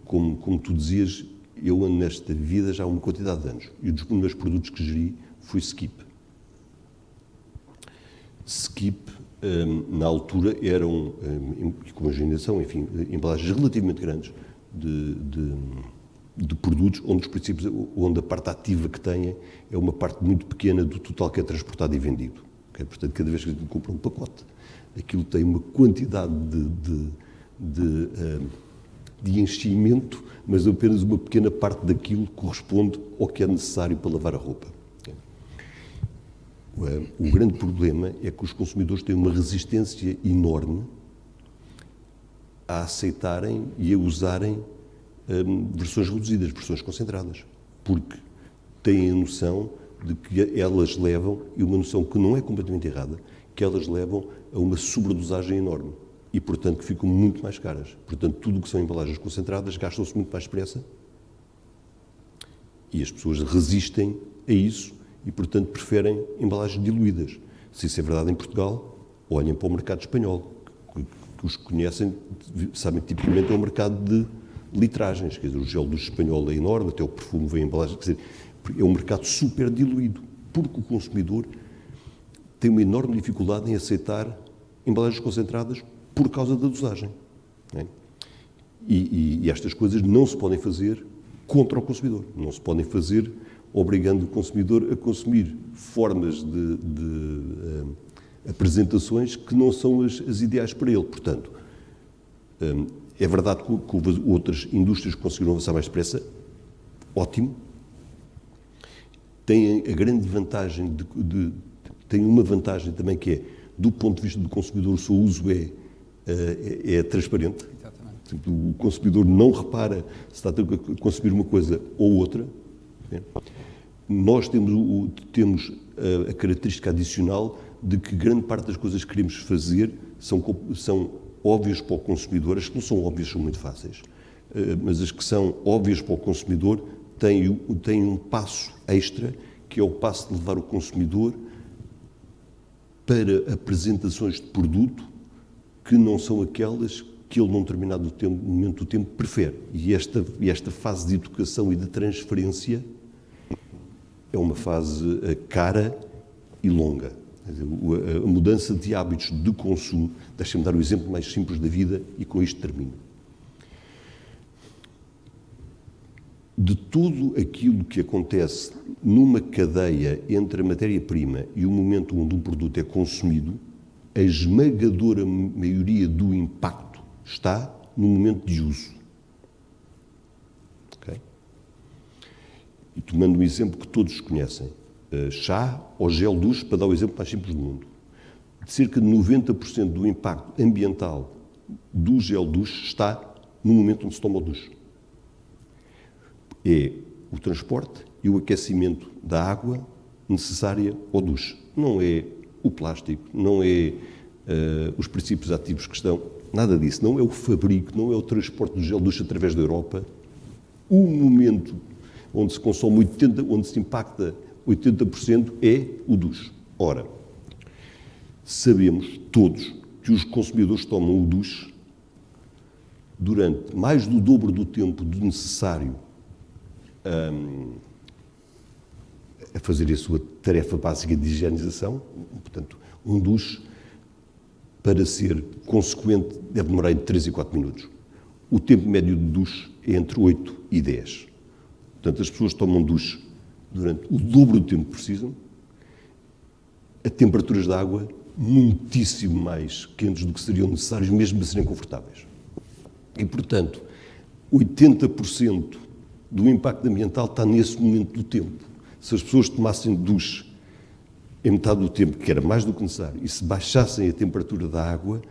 como tu dizias, eu ando nesta vida já há uma quantidade de anos e um dos primeiros produtos que geri foi Skip. Skip, na altura, eram, com uma geração, enfim, embalagens relativamente grandes de produtos onde os princípios, onde a parte ativa que têm é uma parte muito pequena do total que é transportado e vendido. Okay? Portanto, cada vez que a gente compra um pacote, aquilo tem uma quantidade de enchimento, mas apenas uma pequena parte daquilo corresponde ao que é necessário para lavar a roupa. O grande problema é que os consumidores têm uma resistência enorme a aceitarem e a usarem versões reduzidas, versões concentradas, porque têm a noção de que elas levam, e uma noção que não é completamente errada, que elas levam a uma sobredosagem enorme e, portanto, que ficam muito mais caras. Portanto, tudo o que são embalagens concentradas gastam-se muito mais depressa e as pessoas resistem a isso e, portanto, preferem embalagens diluídas. Se isso é verdade em Portugal, olhem para o mercado espanhol, que os que conhecem sabem que tipicamente é um mercado de litragens, quer dizer, o gel do espanhol é enorme, até o perfume vem em embalagem, quer dizer, é um mercado super diluído, porque o consumidor tem uma enorme dificuldade em aceitar embalagens concentradas por causa da dosagem. Não é? E estas coisas não se podem fazer contra o consumidor, não se podem fazer obrigando o consumidor a consumir formas de apresentações que não são as ideais para ele. Portanto, é verdade que outras indústrias conseguiram avançar mais depressa, ótimo. Têm a grande vantagem tem uma vantagem também que é, do ponto de vista do consumidor, o seu uso é transparente. Exatamente. O consumidor não repara se está a consumir uma coisa ou outra. Nós temos a característica adicional de que grande parte das coisas que queremos fazer são óbvias para o consumidor. As que não são óbvias são muito fáceis, mas as que são óbvias para o consumidor têm um passo extra, que é o passo de levar o consumidor para apresentações de produto que não são aquelas que ele, num determinado momento do tempo, prefere. E esta fase de educação e de transferência é uma fase cara e longa. A mudança de hábitos de consumo, deixa-me dar o exemplo mais simples da vida e com isto termino. De tudo aquilo que acontece numa cadeia entre a matéria-prima e o momento onde um produto é consumido, a esmagadora maioria do impacto está no momento de uso. Okay? E tomando um exemplo que todos conhecem, chá ou gel duche, para dar o exemplo mais simples do mundo. De cerca de 90% do impacto ambiental do gel duche está no momento onde se toma o duche. É o transporte e o aquecimento da água necessária ao duche. Não é o plástico, não é os princípios ativos que estão, nada disso. Não é o fabrico, não é o transporte do gel duche através da Europa. O momento onde se consome onde se impacta 80% é o duche. Ora, sabemos todos que os consumidores tomam o duche durante mais do dobro do tempo necessário a fazer a sua tarefa básica de higienização. Portanto, um duche, para ser consequente, deve demorar entre 3 e 4 minutos. O tempo médio de duche é entre 8 e 10. Portanto, as pessoas tomam duche durante o dobro do tempo que precisam, a temperaturas da água muitíssimo mais quentes do que seriam necessários, mesmo para serem confortáveis. E, portanto, 80% do impacto ambiental está nesse momento do tempo. Se as pessoas tomassem duche em metade do tempo, que era mais do que necessário, e se baixassem a temperatura da água,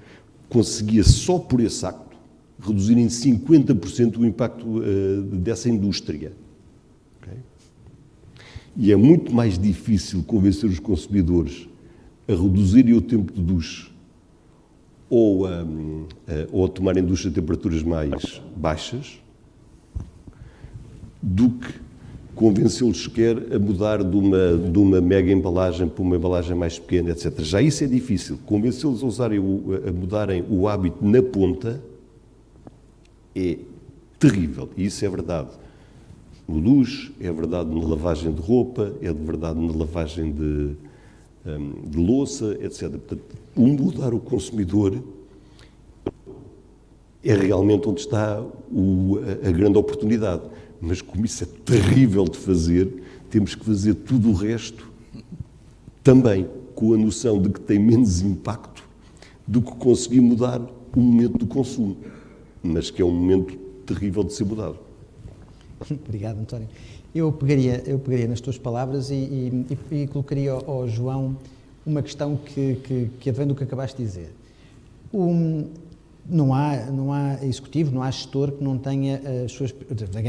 conseguia só por esse acto reduzir em 50% o impacto dessa indústria. Okay? E é muito mais difícil convencer os consumidores a reduzirem o tempo de duche ou a tomarem duche a temperaturas mais baixas do que convencê-los sequer a mudar de uma mega embalagem para uma embalagem mais pequena, etc. Já isso é difícil. Convencê-los a mudarem o hábito na ponta é terrível. E isso é verdade no duche, é verdade na lavagem de roupa, é de verdade na lavagem de louça, etc. Portanto, mudar o consumidor é realmente onde está a grande oportunidade. Mas como isso é terrível de fazer, temos que fazer tudo o resto também, com a noção de que tem menos impacto do que conseguir mudar o momento do consumo, mas que é um momento terrível de ser mudado. Obrigado, António. Eu pegaria nas tuas palavras e colocaria ao João uma questão que advém do que acabaste de dizer. Não há executivo, não há gestor que não tenha as suas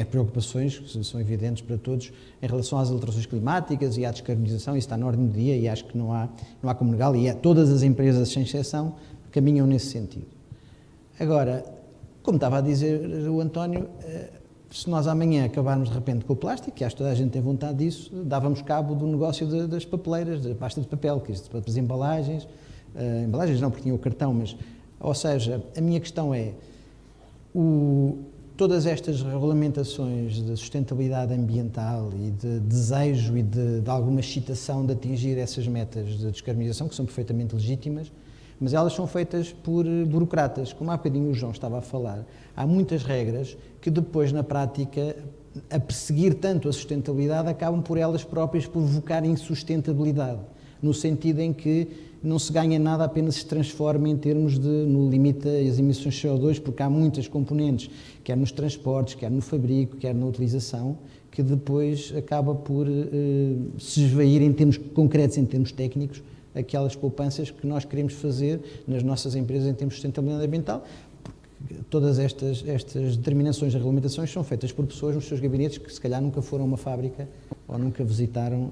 preocupações, que são evidentes para todos, em relação às alterações climáticas e à descarbonização. Isso está na ordem do dia e acho que não há como negá-lo. E todas as empresas, sem exceção, caminham nesse sentido. Agora, como estava a dizer o António, se nós amanhã acabarmos de repente com o plástico, que acho que toda a gente tem vontade disso, dávamos cabo do negócio das papeleiras, da pasta de papel, que isto para as embalagens não, porque tinha o cartão, mas... Ou seja, a minha questão é, todas estas regulamentações de sustentabilidade ambiental e de desejo e de alguma excitação de atingir essas metas de descarbonização, que são perfeitamente legítimas, mas elas são feitas por burocratas. Como há bocadinho o João estava a falar, há muitas regras que depois, na prática, a perseguir tanto a sustentabilidade, acabam por elas próprias provocar insustentabilidade, no sentido em que não se ganha nada, apenas se transforma em termos no limite das emissões de CO2, porque há muitas componentes, quer nos transportes, quer no fabrico, quer na utilização, que depois acaba por se esvair em termos concretos, em termos técnicos, aquelas poupanças que nós queremos fazer nas nossas empresas em termos de sustentabilidade ambiental. Todas estas determinações e regulamentações são feitas por pessoas nos seus gabinetes que se calhar nunca foram a uma fábrica ou nunca visitaram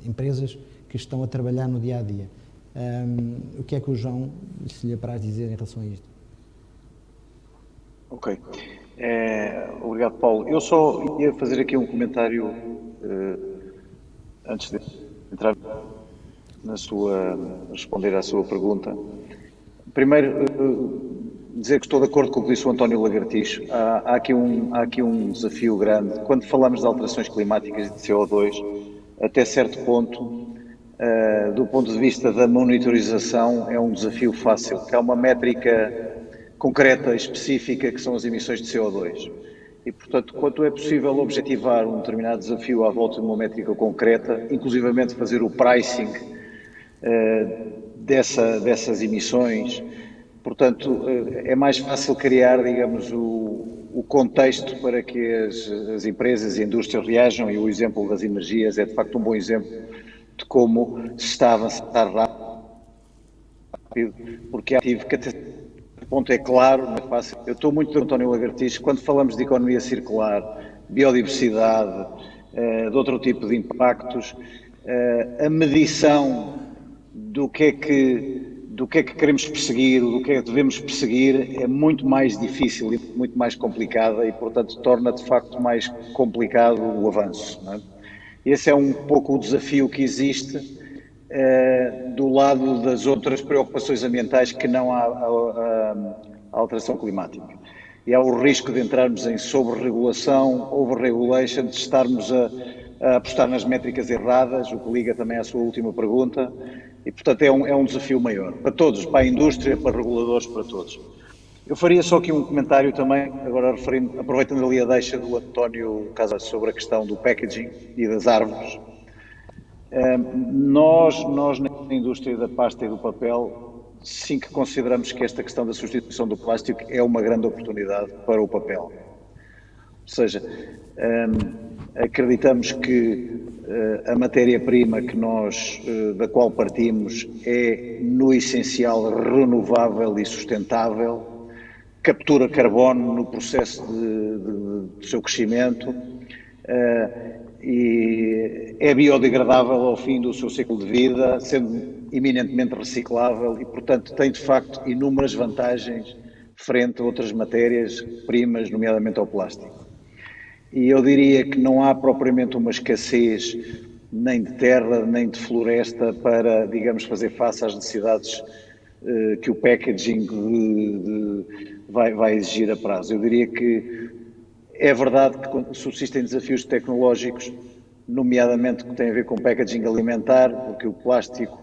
empresas que estão a trabalhar no dia-a-dia. O que é que o João se lhe apraz dizer em relação a isto? Ok. Obrigado, Paulo. Eu só ia fazer aqui um comentário antes de entrar responder à sua pergunta. Primeiro, dizer que estou de acordo com o que disse o António Lagartixo. Há aqui um desafio grande. Quando falamos de alterações climáticas e de CO2, até certo ponto, do ponto de vista da monitorização, é um desafio fácil, que há uma métrica concreta, específica, que são as emissões de CO2. E, portanto, quando é possível objetivar um determinado desafio à volta de uma métrica concreta, inclusivamente fazer o pricing dessas emissões, portanto, é mais fácil criar, digamos, o contexto para que as empresas e a indústria reajam, e o exemplo das energias é, de facto, um bom exemplo de como se está a avançar rápido, porque é ativo que até certo ponto é claro, não é fácil. Eu estou muito de António Lagartixo, quando falamos de economia circular, biodiversidade, de outro tipo de impactos, a medição do que é que queremos perseguir, do que é que devemos perseguir, é muito mais difícil e muito mais complicada e, portanto, torna de facto mais complicado o avanço, não é? Esse é um pouco o desafio que existe do lado das outras preocupações ambientais que não a alteração climática. E há o risco de entrarmos em sobre-regulação, over-regulation, de estarmos a apostar nas métricas erradas, o que liga também à sua última pergunta, e portanto é um desafio maior, para todos, para a indústria, para reguladores, para todos. Eu faria só aqui um comentário também, agora aproveitando ali a deixa do António Casas sobre a questão do packaging e das árvores. Nós na indústria da pasta e do papel, sim que consideramos que esta questão da substituição do plástico é uma grande oportunidade para o papel. Ou seja, acreditamos que a matéria-prima da qual partimos é, no essencial, renovável e sustentável, captura carbono no processo do seu crescimento e é biodegradável ao fim do seu ciclo de vida, sendo eminentemente reciclável e, portanto, tem de facto inúmeras vantagens frente a outras matérias-primas, nomeadamente ao plástico. E eu diria que não há propriamente uma escassez nem de terra, nem de floresta para, digamos, fazer face às necessidades que o packaging vai exigir a prazo. Eu diria que é verdade que subsistem desafios tecnológicos, nomeadamente que têm a ver com packaging alimentar, porque o plástico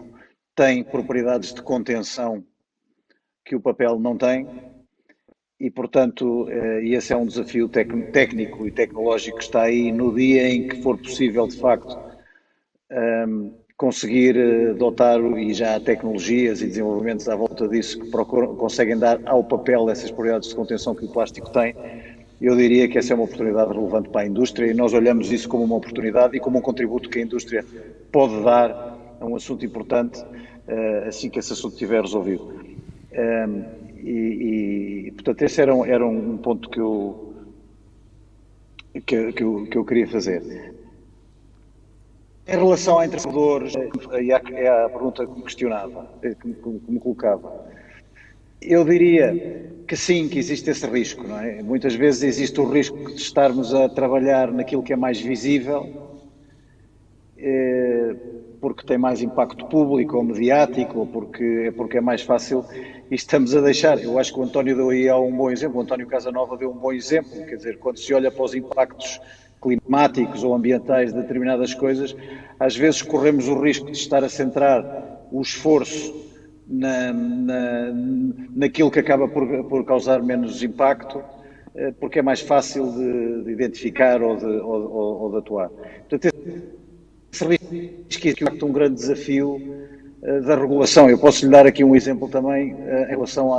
tem propriedades de contenção que o papel não tem e, portanto, esse é um desafio técnico e tecnológico que está aí no dia em que for possível, de facto, conseguir dotar, e já há tecnologias e desenvolvimentos à volta disso que conseguem dar ao papel essas propriedades de contenção que o plástico tem. Eu diria que essa é uma oportunidade relevante para a indústria e nós olhamos isso como uma oportunidade e como um contributo que a indústria pode dar a um assunto importante assim que esse assunto estiver resolvido. Portanto, esse era um ponto que eu queria fazer. Em relação a entregadores, e à pergunta que me questionava, que me colocava, eu diria que sim, que existe esse risco, não é? Muitas vezes existe o risco de estarmos a trabalhar naquilo que é mais visível, porque tem mais impacto público ou mediático, ou porque é mais fácil, e estamos a deixar. Eu acho que o António deu aí um bom exemplo, o António Casanova deu um bom exemplo, quer dizer, quando se olha para os impactos climáticos ou ambientais de determinadas coisas, às vezes corremos o risco de estar a centrar o esforço naquilo que acaba por causar menos impacto, porque é mais fácil de identificar ou de atuar. Portanto, esse risco é um grande desafio da regulação. Eu posso lhe dar aqui um exemplo também em relação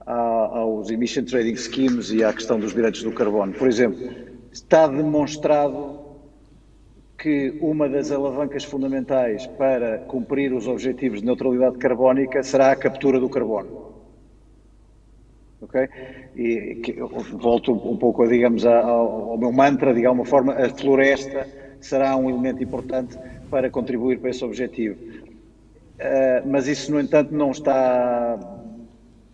aos Emission Trading Schemes e à questão dos direitos do carbono. Por exemplo, está demonstrado que uma das alavancas fundamentais para cumprir os objetivos de neutralidade carbónica será a captura do carbono. Ok? Volto um pouco, digamos, ao meu mantra, de alguma forma, a floresta será um elemento importante para contribuir para esse objetivo. Mas isso, no entanto, não está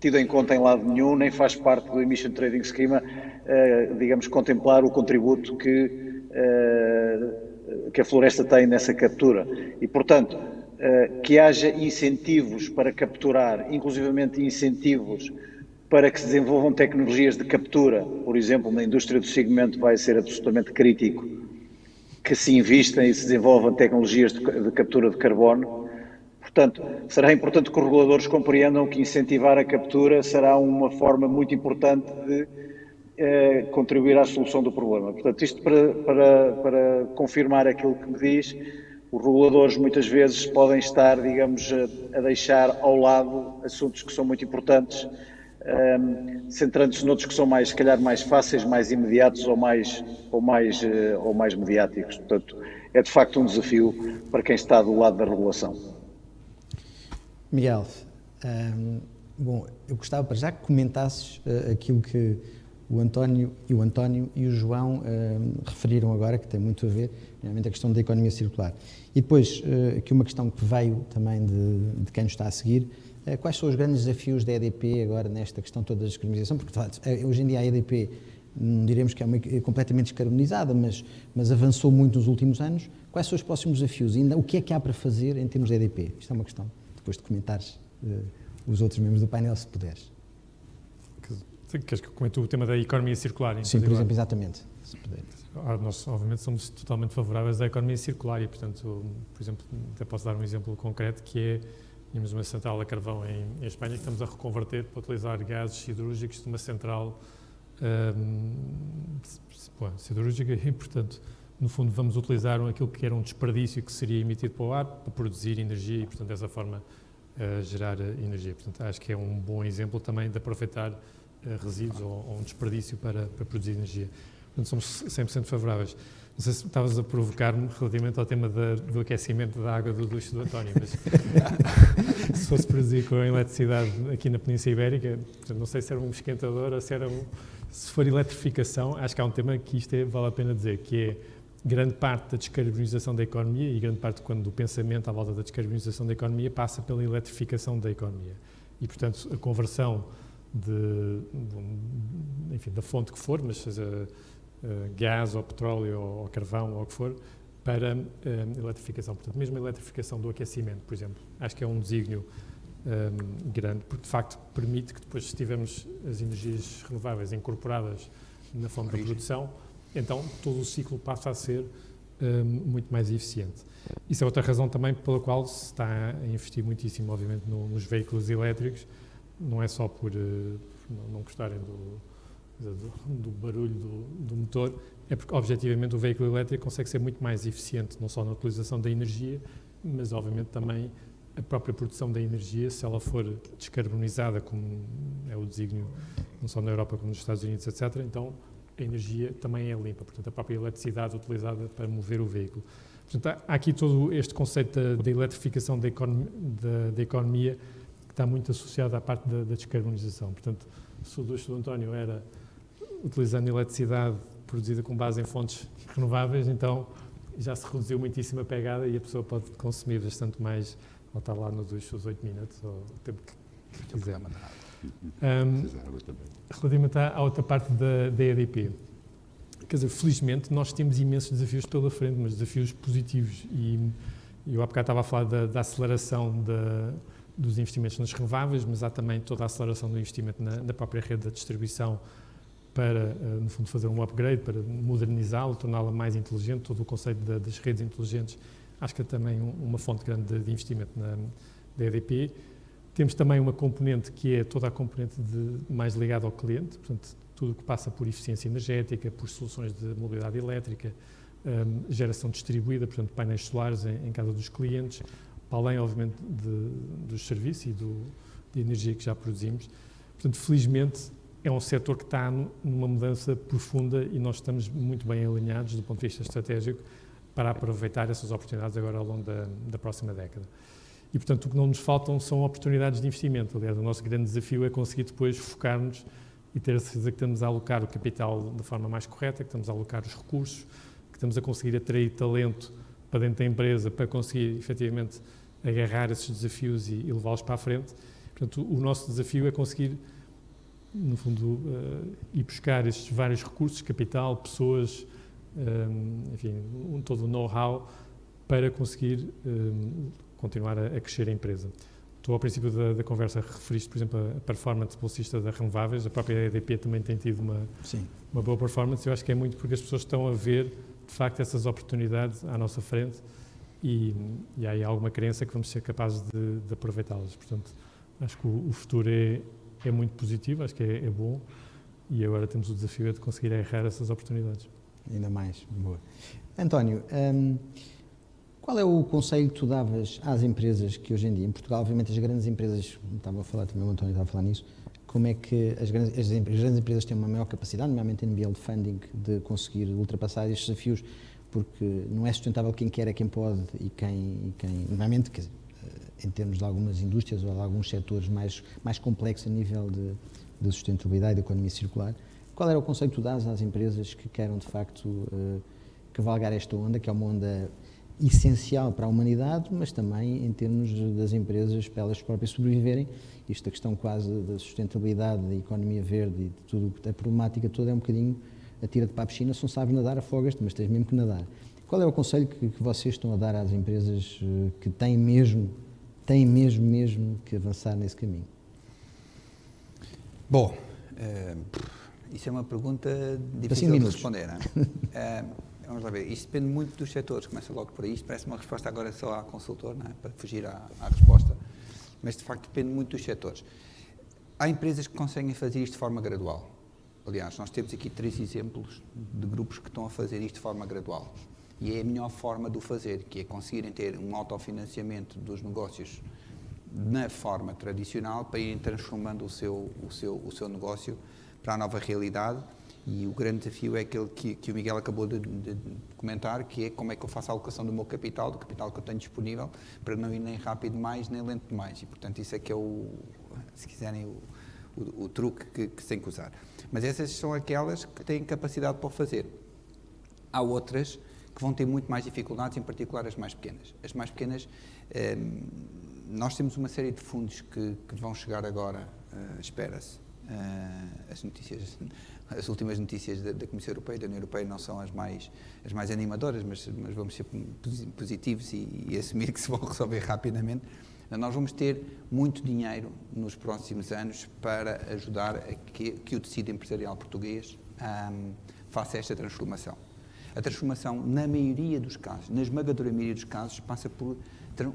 tido em conta em lado nenhum, nem faz parte do Emission Trading Scheme, digamos, contemplar o contributo que a floresta tem nessa captura. E, portanto, que haja incentivos para capturar, inclusivamente incentivos para que se desenvolvam tecnologias de captura, por exemplo, na indústria do segmento vai ser absolutamente crítico que se invistam e se desenvolvam tecnologias de captura de carbono. Portanto, será importante que os reguladores compreendam que incentivar a captura será uma forma muito importante de contribuir à solução do problema. Portanto, isto para confirmar aquilo que me diz, os reguladores muitas vezes podem estar, digamos, a deixar ao lado assuntos que são muito importantes, centrando-se noutros que são mais, se calhar, mais fáceis, mais imediatos ou mais mediáticos. Portanto, é de facto um desafio para quem está do lado da regulação. Miguel, bom, eu gostava para já que comentasses aquilo que o António e o João referiram agora, que tem muito a ver, realmente a questão da economia circular. E depois, aqui uma questão que veio também de quem nos está a seguir, quais são os grandes desafios da EDP agora nesta questão toda da descarbonização? Porque, de facto, hoje em dia a EDP, não diremos que é completamente descarbonizada, mas avançou muito nos últimos anos. Quais são os próximos desafios? E ainda, o que é que há para fazer em termos da EDP? Isto é uma questão, depois de comentares os outros membros do painel, se puderes. Queres que eu comente o tema da economia circular? Sim, por exemplo, exatamente. Se puder. Nós, obviamente, somos totalmente favoráveis à economia circular e, portanto, por exemplo, até posso dar um exemplo concreto que é, tínhamos uma central a carvão em Espanha que estamos a reconverter para utilizar gases siderúrgicos de uma central siderúrgica e, portanto, no fundo, vamos utilizar aquilo que era um desperdício que seria emitido para o ar para produzir energia e, portanto, dessa forma, gerar energia. Portanto, acho que é um bom exemplo também de aproveitar resíduos ou um desperdício para produzir energia. Portanto, somos 100% favoráveis. Não sei se estavas a provocar-me relativamente ao tema do aquecimento da água do duche do António, mas se fosse produzir com a eletricidade aqui na Península Ibérica, portanto, não sei se era um esquentador ou se for eletrificação, acho que há um tema que vale a pena dizer, que é grande parte da descarbonização da economia e grande parte do pensamento à volta da descarbonização da economia passa pela eletrificação da economia. E, portanto, a conversão enfim, da fonte que for, mas seja gás ou petróleo ou carvão ou o que for, para eletrificação. Portanto, mesmo a eletrificação do aquecimento, por exemplo, acho que é um desígnio grande, porque de facto permite que depois, se tivermos as energias renováveis incorporadas na fonte da produção, então todo o ciclo passa a ser muito mais eficiente. Isso é outra razão também pela qual se está a investir muitíssimo, obviamente, nos veículos elétricos, não é só por não gostarem do barulho do motor, é porque objetivamente o veículo elétrico consegue ser muito mais eficiente, não só na utilização da energia, mas obviamente também a própria produção da energia, se ela for descarbonizada, como é o desígnio não só na Europa como nos Estados Unidos, etc., então a energia também é limpa, portanto a própria eletricidade utilizada para mover o veículo. Portanto, há aqui todo este conceito da eletrificação da economia que está muito associado à parte da descarbonização. Portanto, se o do António era utilizando eletricidade produzida com base em fontes renováveis, então já se reduziu muitíssimo a pegada e a pessoa pode consumir bastante mais, ou estar lá nos 8 minutos, ou o tempo que quiser. Relativamente à outra parte da EDP, quer dizer, felizmente nós temos imensos desafios pela frente, mas desafios positivos, e eu há bocado estava a falar da aceleração dos investimentos nas renováveis, mas há também toda a aceleração do investimento na própria rede da distribuição para, no fundo, fazer um upgrade, para modernizá-la, torná-la mais inteligente. Todo o conceito das redes inteligentes acho que é também uma fonte grande de investimento da EDP. Temos também uma componente que é toda a componente mais ligada ao cliente, portanto, tudo o que passa por eficiência energética, por soluções de mobilidade elétrica, geração distribuída, portanto, painéis solares em casa dos clientes, para além, obviamente, dos serviços e de energia que já produzimos. Portanto, felizmente, é um setor que está numa mudança profunda e nós estamos muito bem alinhados do ponto de vista estratégico para aproveitar essas oportunidades agora ao longo da próxima década. E, portanto, o que não nos faltam são oportunidades de investimento. Aliás, o nosso grande desafio é conseguir depois focar-nos e ter a certeza que estamos a alocar o capital da forma mais correta, que estamos a alocar os recursos, que estamos a conseguir atrair talento para dentro da empresa para conseguir, efetivamente, agarrar esses desafios e levá-los para a frente. Portanto, o nosso desafio é conseguir, no fundo, ir buscar estes vários recursos, capital, pessoas, enfim, todo o know-how para conseguir continuar a crescer a empresa. Tu, ao princípio da conversa, referiste, por exemplo, a performance bolsista da Renováveis. A própria EDP também tem tido uma boa performance. Eu acho que é muito porque as pessoas estão a ver, de facto, essas oportunidades à nossa frente e há aí alguma crença que vamos ser capazes de aproveitá-las. Portanto, acho que o futuro é muito positivo, acho que é bom, e agora temos o desafio de conseguir agarrar essas oportunidades. Ainda mais, boa. António, qual é o conselho que tu davas às empresas que hoje em dia, em Portugal, obviamente as grandes empresas, estava a falar também, o António estava a falar nisso, como é que as grandes empresas têm uma maior capacidade, nomeadamente em nível de funding, de conseguir ultrapassar estes desafios, porque não é sustentável quem quer, é quem pode e quem normalmente, quer dizer, em termos de algumas indústrias ou de alguns setores mais complexos a nível de sustentabilidade e de economia circular. Qual era o conselho que tu dás às empresas que queiram, de facto, cavalgar esta onda, que é uma onda essencial para a humanidade, mas também em termos das empresas, para elas próprias sobreviverem? Isto, a questão quase da sustentabilidade, da economia verde e de tudo, a problemática toda é um bocadinho atira-te para a piscina, se não sabes nadar, afogas-te, mas tens mesmo que nadar. Qual é o conselho que vocês estão a dar às empresas que têm mesmo que avançar nesse caminho? Bom, isso é uma pergunta difícil de responder, não é? Vamos lá ver, isto depende muito dos setores, começa logo por aí, isto parece uma resposta agora só à consultor, não é? Para fugir à resposta, mas de facto depende muito dos setores. Há empresas que conseguem fazer isto de forma gradual. Aliás, nós temos aqui 3 exemplos de grupos que estão a fazer isto de forma gradual. E é a melhor forma de o fazer, que é conseguirem ter um autofinanciamento dos negócios na forma tradicional para irem transformando o seu negócio para a nova realidade. E o grande desafio é aquele que o Miguel acabou de comentar, que é como é que eu faço a alocação do meu capital, do capital que eu tenho disponível, para não ir nem rápido demais, nem lento demais. E, portanto, isso é que é se quiserem, o truque que se tem que usar. Mas essas são aquelas que têm capacidade para o fazer. Há outras que vão ter muito mais dificuldades, em particular as mais pequenas. As mais pequenas, nós temos uma série de fundos que vão chegar agora, espera-se, as notícias as últimas notícias da Comissão Europeia e da União Europeia não são as mais animadoras, mas vamos ser positivos e assumir que se vão resolver rapidamente. Nós vamos ter muito dinheiro nos próximos anos para ajudar a que o tecido empresarial português faça esta transformação. A transformação, na maioria dos casos, na esmagadora maioria dos casos, passa por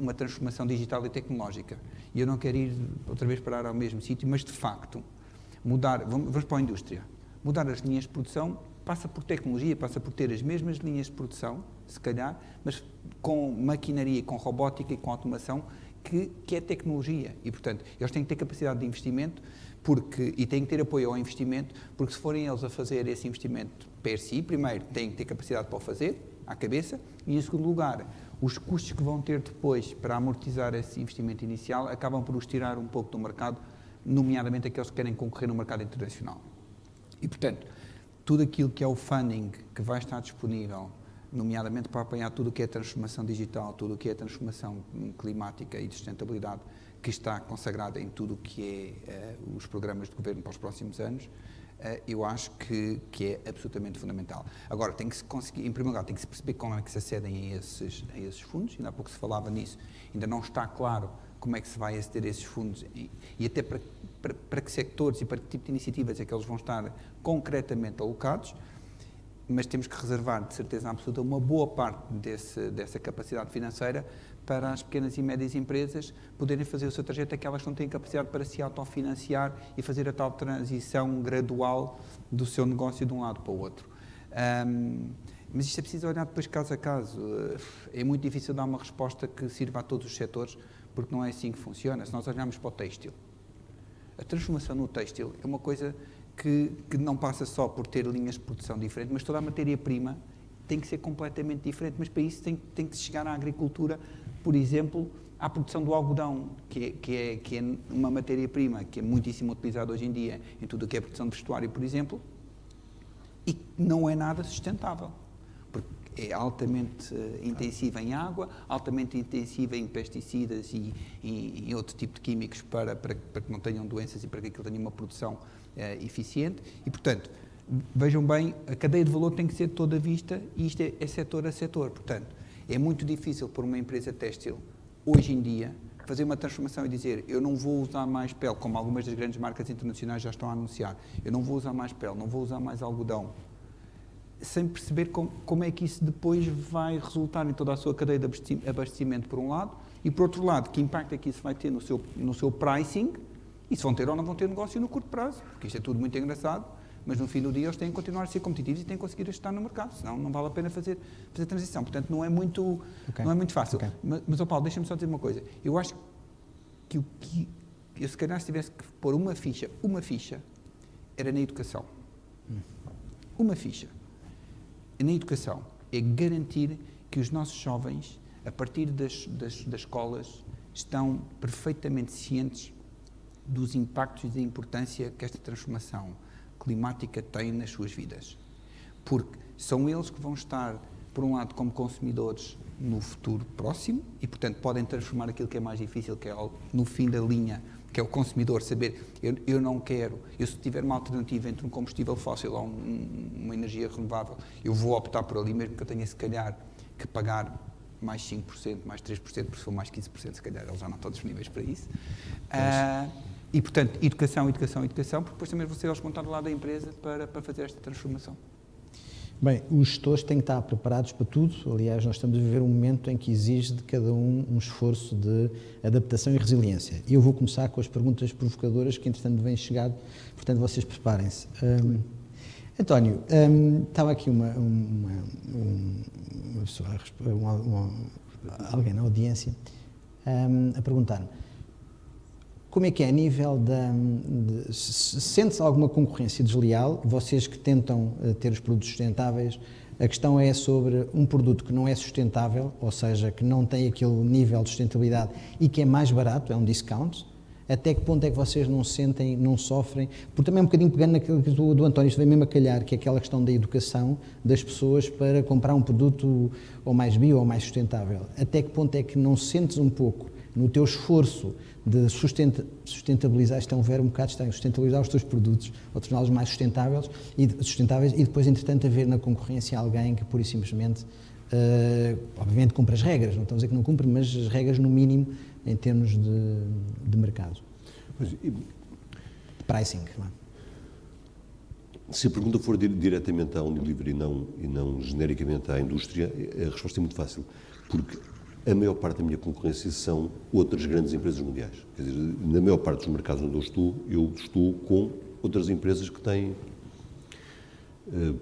uma transformação digital e tecnológica. E eu não quero ir outra vez parar ao mesmo sítio, mas de facto, vamos para a indústria. Mudar as linhas de produção passa por tecnologia, passa por ter as mesmas linhas de produção, se calhar, mas com maquinaria, com robótica e com automação, que é tecnologia. E, portanto, eles têm que ter capacidade de investimento e têm que ter apoio ao investimento, porque se forem eles a fazer esse investimento per si, primeiro, têm que ter capacidade para o fazer, à cabeça, e, em segundo lugar, os custos que vão ter depois para amortizar esse investimento inicial acabam por os tirar um pouco do mercado, nomeadamente aqueles que querem concorrer no mercado internacional. E, portanto, tudo aquilo que é o funding que vai estar disponível, nomeadamente para apanhar tudo o que é transformação digital, tudo o que é transformação climática e de sustentabilidade, que está consagrada em tudo o que é os programas de governo para os próximos anos, eu acho que é absolutamente fundamental. Agora, tem que se conseguir, em primeiro lugar, tem que se perceber como é que se acedem a esses fundos, ainda há pouco se falava nisso, ainda não está claro como é que se vai aceder a esses fundos e até para que sectores e para que tipo de iniciativas é que eles vão estar concretamente alocados, mas temos que reservar, de certeza absoluta, uma boa parte dessa capacidade financeira para as pequenas e médias empresas poderem fazer o seu trajeto, que elas não têm capacidade para se autofinanciar e fazer a tal transição gradual do seu negócio de um lado para o outro. Mas isto é preciso olhar depois caso a caso. É muito difícil dar uma resposta que sirva a todos os setores, porque não é assim que funciona. Se nós olharmos para o têxtil, a transformação no têxtil é uma coisa que não passa só por ter linhas de produção diferentes, mas toda a matéria-prima tem que ser completamente diferente, mas para isso tem que se chegar à agricultura, por exemplo, à produção do algodão, que é uma matéria-prima que é muitíssimo utilizada hoje em dia em tudo o que é produção de vestuário, por exemplo, e não é nada sustentável, porque é altamente intensiva em água, altamente intensiva em pesticidas e em outro tipo de químicos para que não tenham doenças e para que aquilo tenha uma produção eficiente e, portanto, vejam bem, a cadeia de valor tem que ser toda vista e isto é setor a setor. Portanto, é muito difícil para uma empresa têxtil, hoje em dia, fazer uma transformação e dizer eu não vou usar mais pele, como algumas das grandes marcas internacionais já estão a anunciar, eu não vou usar mais pele, não vou usar mais algodão, sem perceber como é que isso depois vai resultar em toda a sua cadeia de abastecimento, por um lado, e por outro lado, que impacto é que isso vai ter no seu pricing, e se vão ter ou não vão ter negócio no curto prazo, porque isto é tudo muito engraçado, mas no fim do dia eles têm que continuar a ser competitivos e têm que conseguir ajustar no mercado, senão não vale a pena fazer a transição. Portanto, não é muito fácil. Okay. Mas Paulo, deixa-me só dizer uma coisa. Eu acho que eu se calhar se tivesse que pôr uma ficha, era na educação. Uma ficha. Na educação é garantir que os nossos jovens, a partir das escolas, estão perfeitamente cientes dos impactos e da importância que esta transformação climática tem nas suas vidas. Porque são eles que vão estar, por um lado, como consumidores no futuro próximo e, portanto, podem transformar aquilo que é mais difícil, que é no fim da linha, que é o consumidor saber, eu não quero, se tiver uma alternativa entre um combustível fóssil ou uma energia renovável, eu vou optar por ali, mesmo que eu tenha, se calhar, que pagar mais 5%, mais 3%, porque se for mais 15%, se calhar eles já não estão disponíveis para isso. E, portanto, educação, porque depois também vocês vão estar do lado da empresa para fazer esta transformação. Bem, os gestores têm que estar preparados para tudo. Aliás, nós estamos a viver um momento em que exige de cada um esforço de adaptação e resiliência. E eu vou começar com as perguntas provocadoras que, entretanto, vêm chegado. Portanto, vocês preparem-se. António, estava aqui uma pessoa, alguém na audiência, a perguntar-me como é que é a nível sente-se alguma concorrência desleal, vocês que tentam ter os produtos sustentáveis, a questão é sobre um produto que não é sustentável, ou seja, que não tem aquele nível de sustentabilidade e que é mais barato, é um discount, Até que ponto é que vocês não sentem, não sofrem? Porque também um bocadinho pegando naquilo do António, isto vem mesmo a calhar, que é aquela questão da educação das pessoas para comprar um produto ou mais bio ou mais sustentável. Até que ponto é que não sentes um pouco no teu esforço de sustentabilizar, isto é um verbo um bocado estranho, sustentabilizar os teus produtos, ou torná-los mais sustentáveis e depois, entretanto, haver na concorrência alguém que, pura e simplesmente, obviamente cumpre as regras, não estamos a dizer que não cumpre, mas as regras no mínimo em termos de mercado. De pricing. Não é? Se a pergunta for diretamente à Unilever e não genericamente à indústria, a resposta é muito fácil, porque a maior parte da minha concorrência são outras grandes empresas mundiais. Quer dizer, na maior parte dos mercados onde eu estou com outras empresas que têm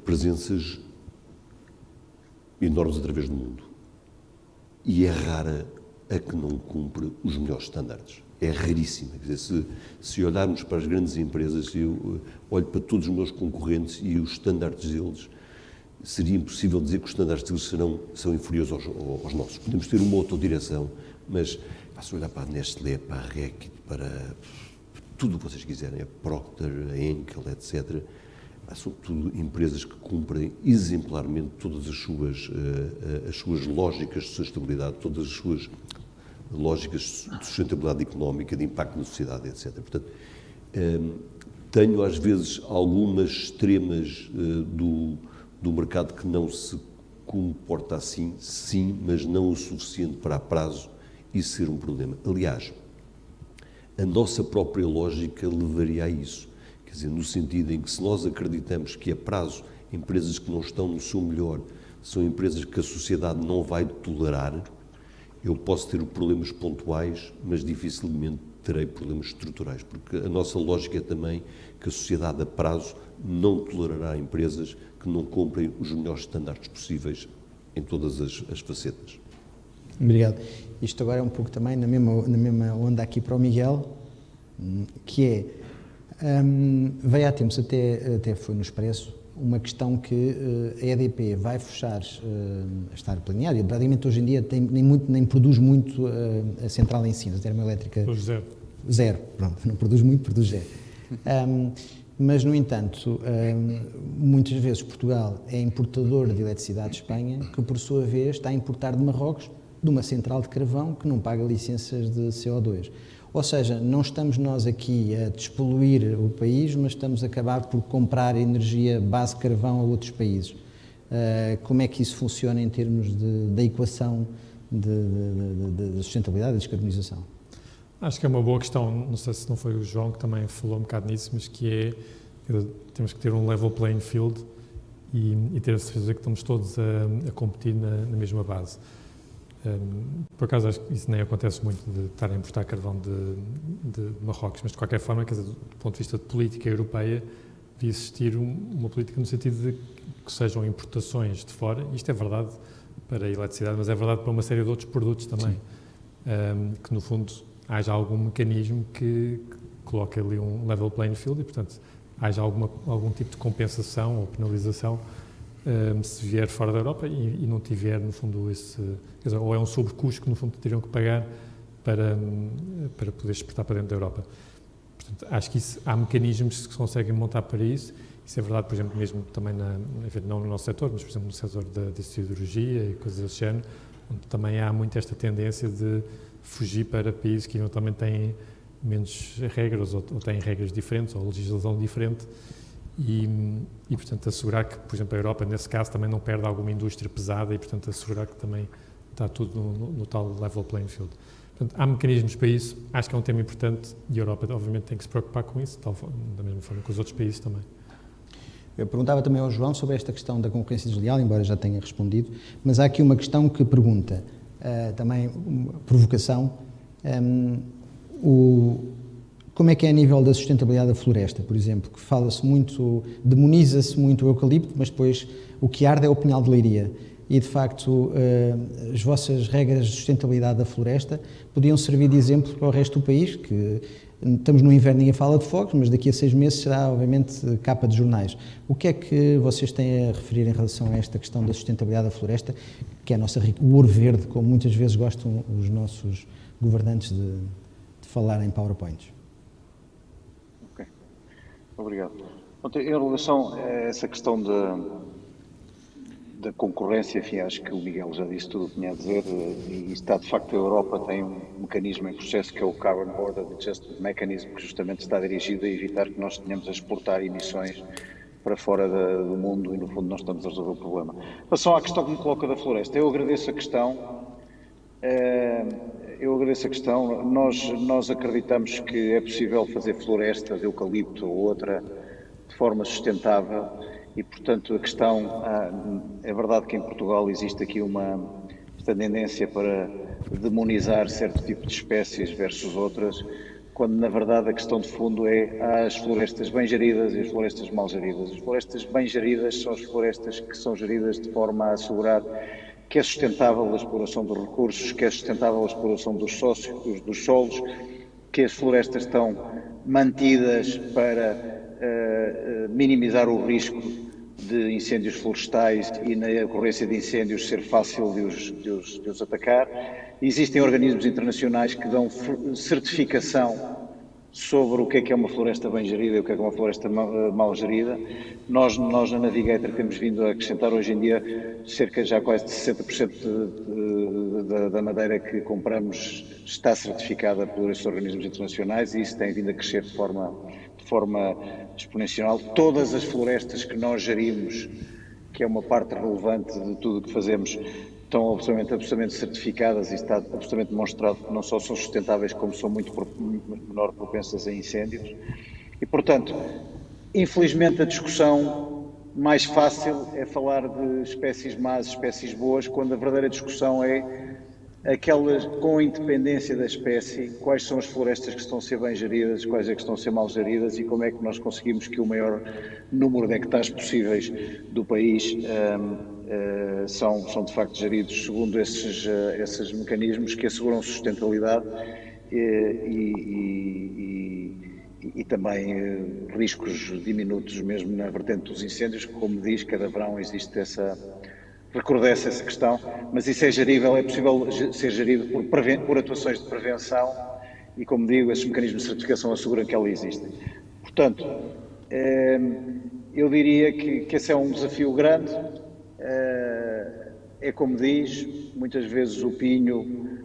presenças enormes através do mundo. E é rara a que não cumpre os melhores estándares. É raríssima. Quer dizer, se olharmos para as grandes empresas, eu olho para todos os meus concorrentes e os estándares deles, seria impossível dizer que os estándares deles são inferiores aos nossos. Podemos ter uma outra direção, mas se olhar para a Nestlé, para a Reckitt, para tudo o que vocês quiserem, a Procter, a Henkel, etc., são tudo empresas que cumprem exemplarmente todas as suas lógicas de sustentabilidade, todas as suas lógicas de sustentabilidade económica, de impacto na sociedade, etc. Portanto, tenho às vezes algumas extremas do mercado que não se comporta assim, sim, mas não o suficiente para a prazo isso ser um problema. Aliás, a nossa própria lógica levaria a isso. Quer dizer, no sentido em que se nós acreditamos que a prazo empresas que não estão no seu melhor são empresas que a sociedade não vai tolerar, eu posso ter problemas pontuais, mas dificilmente terei problemas estruturais, porque a nossa lógica é também que a sociedade a prazo não tolerará empresas que não cumprem os melhores estándares possíveis em todas as facetas. Obrigado. Isto agora é um pouco também na mesma onda aqui para o Miguel, que é, veio há tempos, até foi no Expresso, uma questão que a EDP vai fechar, está planeada, e praticamente hoje em dia nem produz muito a central em Sines, a termoelétrica. Produz zero. Zero, pronto, não produz muito, produz zero. Mas, no entanto, muitas vezes Portugal é importador de eletricidade de Espanha, que por sua vez está a importar de Marrocos, de uma central de carvão que não paga licenças de CO2. Ou seja, não estamos nós aqui a despoluir o país, mas estamos a acabar por comprar energia base carvão a outros países. Como é que isso funciona em termos da equação de sustentabilidade e descarbonização? Acho que é uma boa questão, não sei se não foi o João que também falou um bocado nisso, mas que é, temos que ter um level playing field e ter a certeza que estamos todos a competir na mesma base. Por acaso acho que isso nem acontece muito de estar a importar carvão de Marrocos, mas de qualquer forma, quer dizer, do ponto de vista de política europeia, devia existir uma política no sentido de que sejam importações de fora, isto é verdade para a eletricidade, mas é verdade para uma série de outros produtos também, que no fundo haja algum mecanismo que coloque ali um level playing field e, portanto, haja algum tipo de compensação ou penalização se vier fora da Europa e não tiver, no fundo, esse... Quer dizer, ou é um sobrecusto que, no fundo, teriam que pagar para poder exportar para dentro da Europa. Portanto, acho que há mecanismos que se conseguem montar para isso. Isso é verdade, por exemplo, mesmo também, não no nosso setor, mas, por exemplo, no setor da siderurgia e coisas desse género, onde também há muito esta tendência de fugir para países que eventualmente têm menos regras ou têm regras diferentes ou legislação diferente e, portanto, assegurar que, por exemplo, a Europa, nesse caso, também não perde alguma indústria pesada e, portanto, assegurar que também está tudo no tal level playing field. Portanto, há mecanismos para isso, acho que é um tema importante e a Europa, obviamente, tem que se preocupar com isso, da mesma forma que os outros países também. Eu perguntava também ao João sobre esta questão da concorrência desleal, embora já tenha respondido, mas há aqui uma questão que pergunta, também uma provocação, como é que é a nível da sustentabilidade da floresta, por exemplo, que fala-se muito, demoniza-se muito o eucalipto, mas depois o que arde é o pinhal de leiria. E, de facto, as vossas regras de sustentabilidade da floresta podiam servir de exemplo para o resto do país, que estamos no inverno e ninguém fala de fogos, mas daqui a 6 meses será, obviamente, capa de jornais. O que é que vocês têm a referir em relação a esta questão da sustentabilidade da floresta, que é a nossa, o ouro verde, como muitas vezes gostam os nossos governantes de falar em PowerPoints. Ok, obrigado. Em relação a essa questão da concorrência, enfim, acho que o Miguel já disse tudo o que tinha a dizer, e está de facto a Europa tem um mecanismo em processo que é o Carbon Border Adjustment Mechanism, que justamente está dirigido a evitar que nós tenhamos a exportar emissões para fora do mundo e no fundo nós estamos a resolver o problema. Em relação à questão que me coloca da floresta, eu agradeço a questão. Nós acreditamos que é possível fazer floresta de eucalipto ou outra de forma sustentável e, portanto, a questão, é verdade que em Portugal existe aqui esta tendência para demonizar certo tipo de espécies versus outras, quando na verdade a questão de fundo há as florestas bem geridas e as florestas mal geridas. As florestas bem geridas são as florestas que são geridas de forma a assegurar que é sustentável a exploração dos recursos, que é sustentável a exploração dos solos, que as florestas estão mantidas para minimizar o risco de incêndios florestais e na ocorrência de incêndios ser fácil de os atacar. Existem organismos internacionais que dão certificação sobre o que é uma floresta bem gerida e o que é uma floresta mal gerida. Nós na Navigator temos vindo a acrescentar hoje em dia cerca já quase de 60% da madeira que compramos está certificada por esses organismos internacionais e isso tem vindo a crescer de forma exponencial. Todas as florestas que nós gerimos, que é uma parte relevante de tudo o que fazemos, estão absolutamente certificadas e está absolutamente demonstrado que não só são sustentáveis, como são muito menor propensas a incêndios. E, portanto, infelizmente a discussão mais fácil é falar de espécies más, espécies boas, quando a verdadeira discussão é aquelas com independência da espécie, quais são as florestas que estão a ser bem geridas, quais é que estão a ser mal geridas e como é que nós conseguimos que o maior número de hectares possíveis do país são de facto geridos segundo esses mecanismos que asseguram sustentabilidade e também riscos diminutos mesmo na vertente dos incêndios, como diz, cada verão existe recrudesce essa questão, mas isso é gerível, é possível ser gerido por atuações de prevenção e, como digo, esses mecanismos de certificação asseguram que elas existem. Portanto, eu diria que esse é um desafio grande, é como diz, muitas vezes o pinho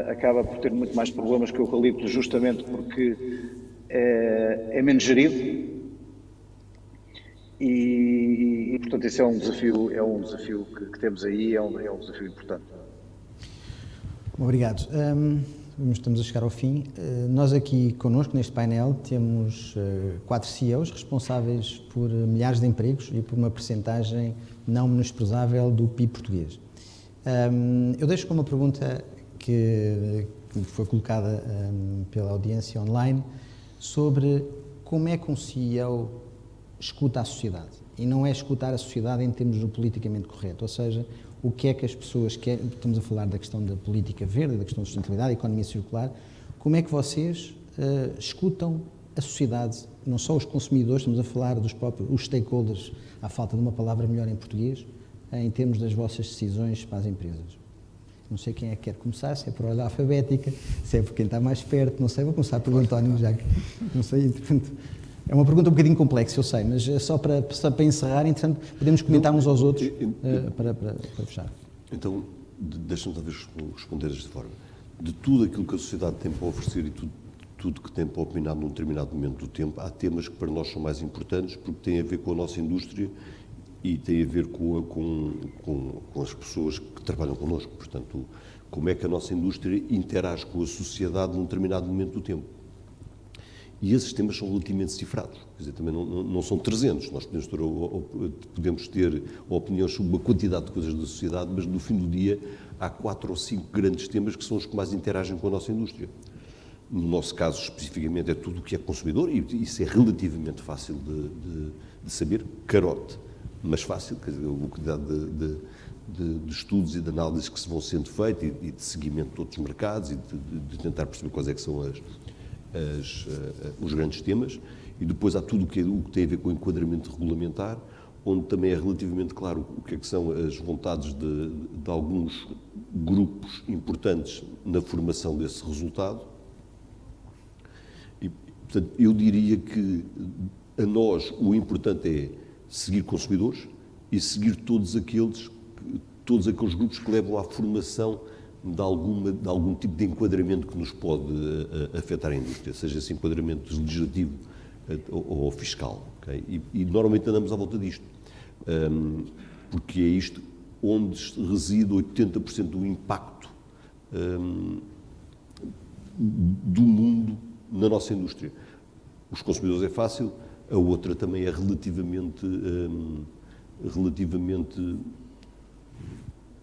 acaba por ter muito mais problemas que o eucalipto justamente porque é menos gerido. E, portanto, esse é um desafio que temos aí, é um desafio importante. Obrigado. Estamos a chegar ao fim. Nós aqui connosco, neste painel, temos 4 CEOs responsáveis por milhares de empregos e por uma percentagem não menosprezável do PIB português. Eu deixo com uma pergunta que foi colocada pela audiência online sobre como é que um CEO escuta a sociedade. E não é escutar a sociedade em termos do politicamente correto, ou seja, o que é que as pessoas querem, estamos a falar da questão da política verde, da questão da sustentabilidade, da economia circular, como é que vocês escutam a sociedade, não só os consumidores, estamos a falar dos próprios, os stakeholders, à falta de uma palavra melhor em português, em termos das vossas decisões para as empresas. Não sei quem é que quer começar, se é por ordem alfabética, se é por quem está mais perto, não sei, vou começar pelo António, já que não sei, portanto, é uma pergunta um bocadinho complexa, eu sei, mas só para encerrar, entretanto, podemos comentar uns aos outros para fechar. Então, deixa-me talvez responder desta forma. De tudo aquilo que a sociedade tem para oferecer e tudo que tem para opinar num determinado momento do tempo, há temas que para nós são mais importantes porque têm a ver com a nossa indústria e têm a ver com as pessoas que trabalham connosco. Portanto, como é que a nossa indústria interage com a sociedade num determinado momento do tempo. E esses temas são relativamente cifrados, quer dizer, também não são 300, nós podemos ter opiniões sobre uma quantidade de coisas da sociedade, mas no fim do dia há 4 ou 5 grandes temas que são os que mais interagem com a nossa indústria. No nosso caso, especificamente, é tudo o que é consumidor, e isso é relativamente fácil de saber, carote, mas fácil, quer dizer, a quantidade de estudos e de análises que se vão sendo feitos e de seguimento de outros mercados e de tentar perceber quais é que são os grandes temas, e depois há tudo o que tem a ver com o enquadramento regulamentar, onde também é relativamente claro o que é que são as vontades de alguns grupos importantes na formação desse resultado, Portanto, eu diria que a nós o importante é seguir consumidores e seguir todos aqueles grupos que levam à formação de algum tipo de enquadramento que nos pode afetar a indústria, seja esse enquadramento legislativo ou fiscal. Okay? E normalmente andamos à volta disto, porque é isto onde reside 80% do impacto do mundo na nossa indústria. Os consumidores é fácil, a outra também é relativamente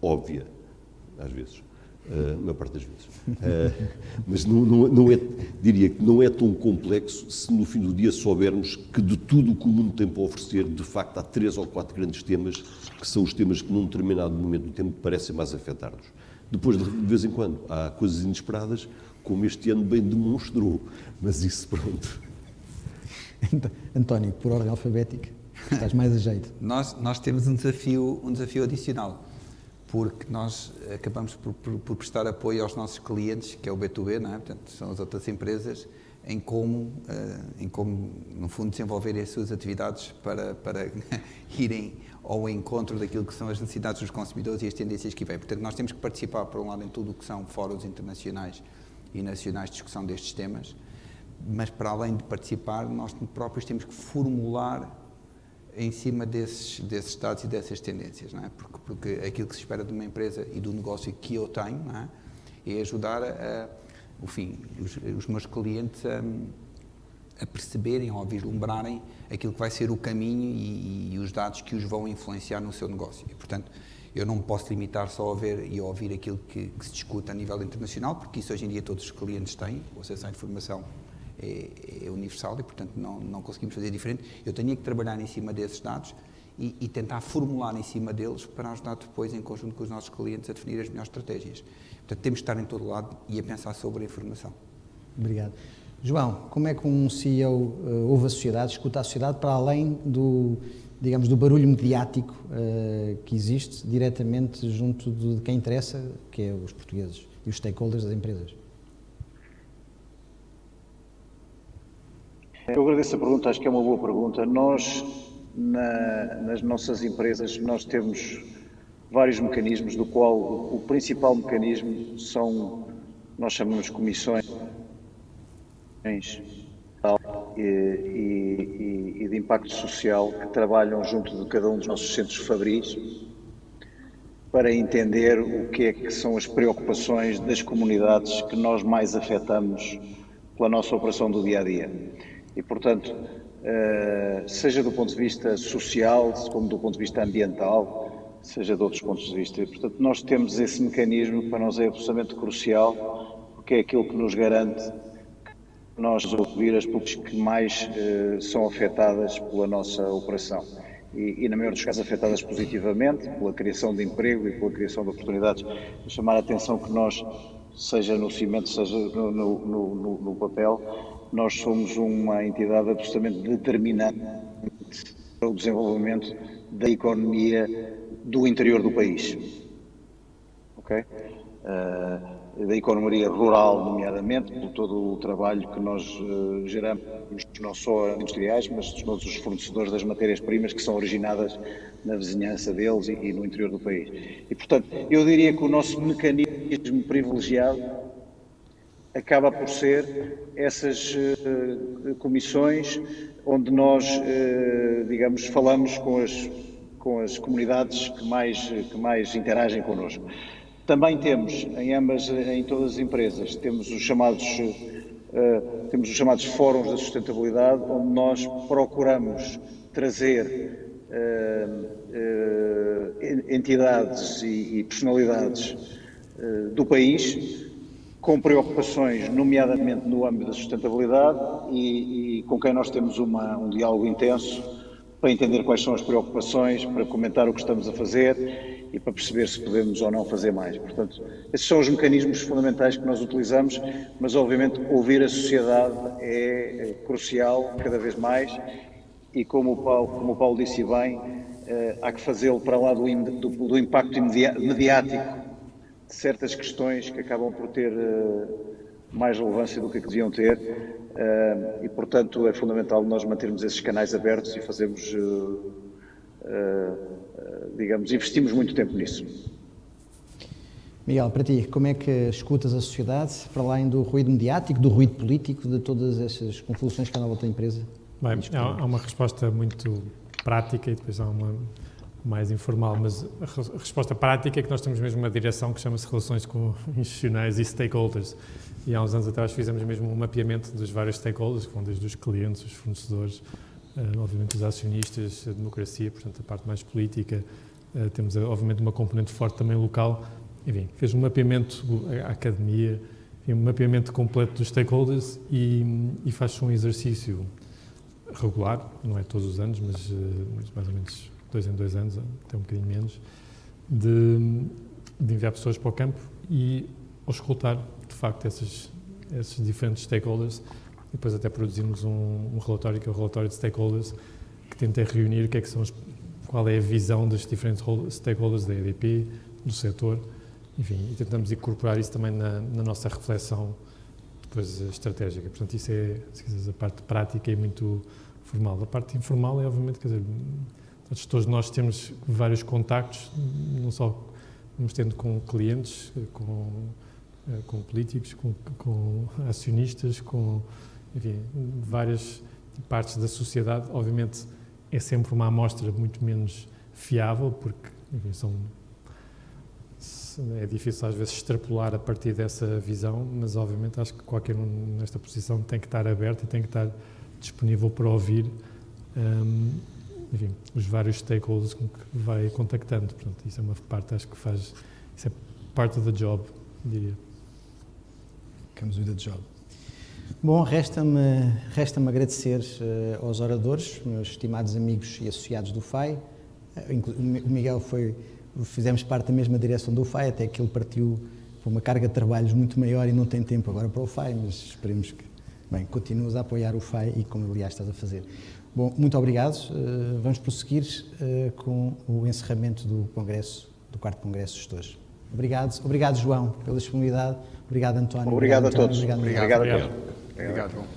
óbvia, às vezes, a maior parte das vezes. Mas diria que não é tão complexo se no fim do dia soubermos que de tudo o que o mundo tem para oferecer, de facto há 3 ou 4 grandes temas que são os temas que num determinado momento do tempo parecem mais afetar-nos. Depois, de vez em quando, há coisas inesperadas, como este ano bem demonstrou, mas isso pronto. António, por ordem alfabética, estás mais a jeito. Nós temos um desafio adicional, porque nós acabamos por prestar apoio aos nossos clientes, que é o B2B, não é? Portanto, são as outras empresas, em como, no fundo, desenvolverem as suas atividades para irem ao encontro daquilo que são as necessidades dos consumidores e as tendências que vêm. Portanto, nós temos que participar, por um lado, em tudo o que são fóruns internacionais e nacionais de discussão destes temas, mas para além de participar, nós próprios temos que formular em cima desses dados e dessas tendências, não é? Porque aquilo que se espera de uma empresa e do negócio que eu tenho, não é? É ajudar os meus clientes a perceberem ou a vislumbrarem aquilo que vai ser o caminho e os dados que os vão influenciar no seu negócio. E, portanto, eu não me posso limitar só a ver e a ouvir aquilo que se discute a nível internacional, porque isso hoje em dia todos os clientes têm, o acesso à informação é universal e, portanto, não conseguimos fazer diferente. Eu tenho que trabalhar em cima desses dados e tentar formular em cima deles para ajudar depois, em conjunto com os nossos clientes, a definir as melhores estratégias. Portanto, temos de estar em todo lado e a pensar sobre a informação. Obrigado. João, como é que um CEO ouve a sociedade, escuta a sociedade para além do barulho mediático que existe diretamente junto de quem interessa, que é os portugueses e os stakeholders das empresas? Eu agradeço a pergunta, acho que é uma boa pergunta. Nós, nas nossas empresas, nós temos vários mecanismos, do qual o principal mecanismo nós chamamos comissões e de impacto social que trabalham junto de cada um dos nossos centros fabris para entender o que é que são as preocupações das comunidades que nós mais afetamos pela nossa operação do dia-a-dia. E, portanto, seja do ponto de vista social, como do ponto de vista ambiental, seja de outros pontos de vista. E, portanto, nós temos esse mecanismo que para nós é absolutamente crucial, porque é aquilo que nos garante nós ouvir as populações que mais são afetadas pela nossa operação. E, na maior dos casos, afetadas positivamente, pela criação de emprego e pela criação de oportunidades. Chamar a atenção que nós, seja no cimento, seja no papel, nós somos uma entidade absolutamente determinante para o desenvolvimento da economia do interior do país. Ok? Da economia rural, nomeadamente, por todo o trabalho que nós geramos, não só industriais, mas todos os fornecedores das matérias-primas que são originadas na vizinhança deles e no interior do país. E, portanto, eu diria que o nosso mecanismo privilegiado acaba por ser essas comissões onde nós, falamos com as comunidades que mais interagem connosco. Também temos, em todas as empresas, temos os chamados fóruns da sustentabilidade, onde nós procuramos trazer entidades e personalidades do país com preocupações, nomeadamente no âmbito da sustentabilidade e com quem nós temos um diálogo intenso para entender quais são as preocupações, para comentar o que estamos a fazer e para perceber se podemos ou não fazer mais. Portanto, esses são os mecanismos fundamentais que nós utilizamos, mas obviamente ouvir a sociedade é crucial cada vez mais e como o Paulo disse bem, há que fazê-lo para lá do impacto mediático de certas questões que acabam por ter mais relevância do que deviam ter, e, portanto, é fundamental nós mantermos esses canais abertos e fazermos, digamos, investimos muito tempo nisso. Miguel, para ti, como é que escutas a sociedade, para além do ruído mediático, do ruído político, de todas essas convoluções que há na volta da empresa? Bem, há uma resposta muito prática e depois há uma mais informal, mas a resposta prática é que nós temos mesmo uma direção que chama-se Relações com Institucionais e Stakeholders, e há uns anos atrás fizemos mesmo um mapeamento dos vários stakeholders, que vão desde os clientes, os fornecedores, obviamente os acionistas, a democracia, portanto a parte mais política, temos obviamente uma componente forte também local, enfim, fez um mapeamento, a academia, enfim, um mapeamento completo dos stakeholders e faz-se um exercício regular, não é todos os anos, mas mais ou menos 2 em 2 anos, até um bocadinho menos, de enviar pessoas para o campo e auscultar, de facto, esses diferentes stakeholders e depois até produzimos um relatório, que é o relatório de stakeholders, que tenta reunir o que é que são qual é a visão dos diferentes stakeholders da EDP, do setor, enfim, e tentamos incorporar isso também na nossa reflexão depois estratégica. Portanto, isso é, se quiseres, a parte prática e muito formal. A parte informal é, obviamente, quer dizer, todos nós temos vários contactos, não só vamos tendo com clientes, com políticos, com acionistas, com, enfim, várias partes da sociedade. Obviamente, é sempre uma amostra muito menos fiável, porque, enfim, é difícil às vezes extrapolar a partir dessa visão, mas obviamente acho que qualquer um nesta posição tem que estar aberto e tem que estar disponível para ouvir enfim, os vários stakeholders com que vai contactando. Portanto, isso é uma parte, acho que faz, isso é part of the job, diria. Comes with the job. Bom, resta-me agradecer aos oradores, meus estimados amigos e associados do FAI. O Miguel fizemos parte da mesma direção do FAI, até que ele partiu para uma carga de trabalhos muito maior e não tem tempo agora para o FAI, mas esperemos que, bem, continues a apoiar o FAI e como aliás estás a fazer. Bom, muito obrigado. Vamos prosseguir com o encerramento do Congresso, do 4º Congresso de Gestores. Obrigado, João, pela disponibilidade. Obrigado, António. Obrigado a António. todos. Obrigado, a todos. Obrigado, João.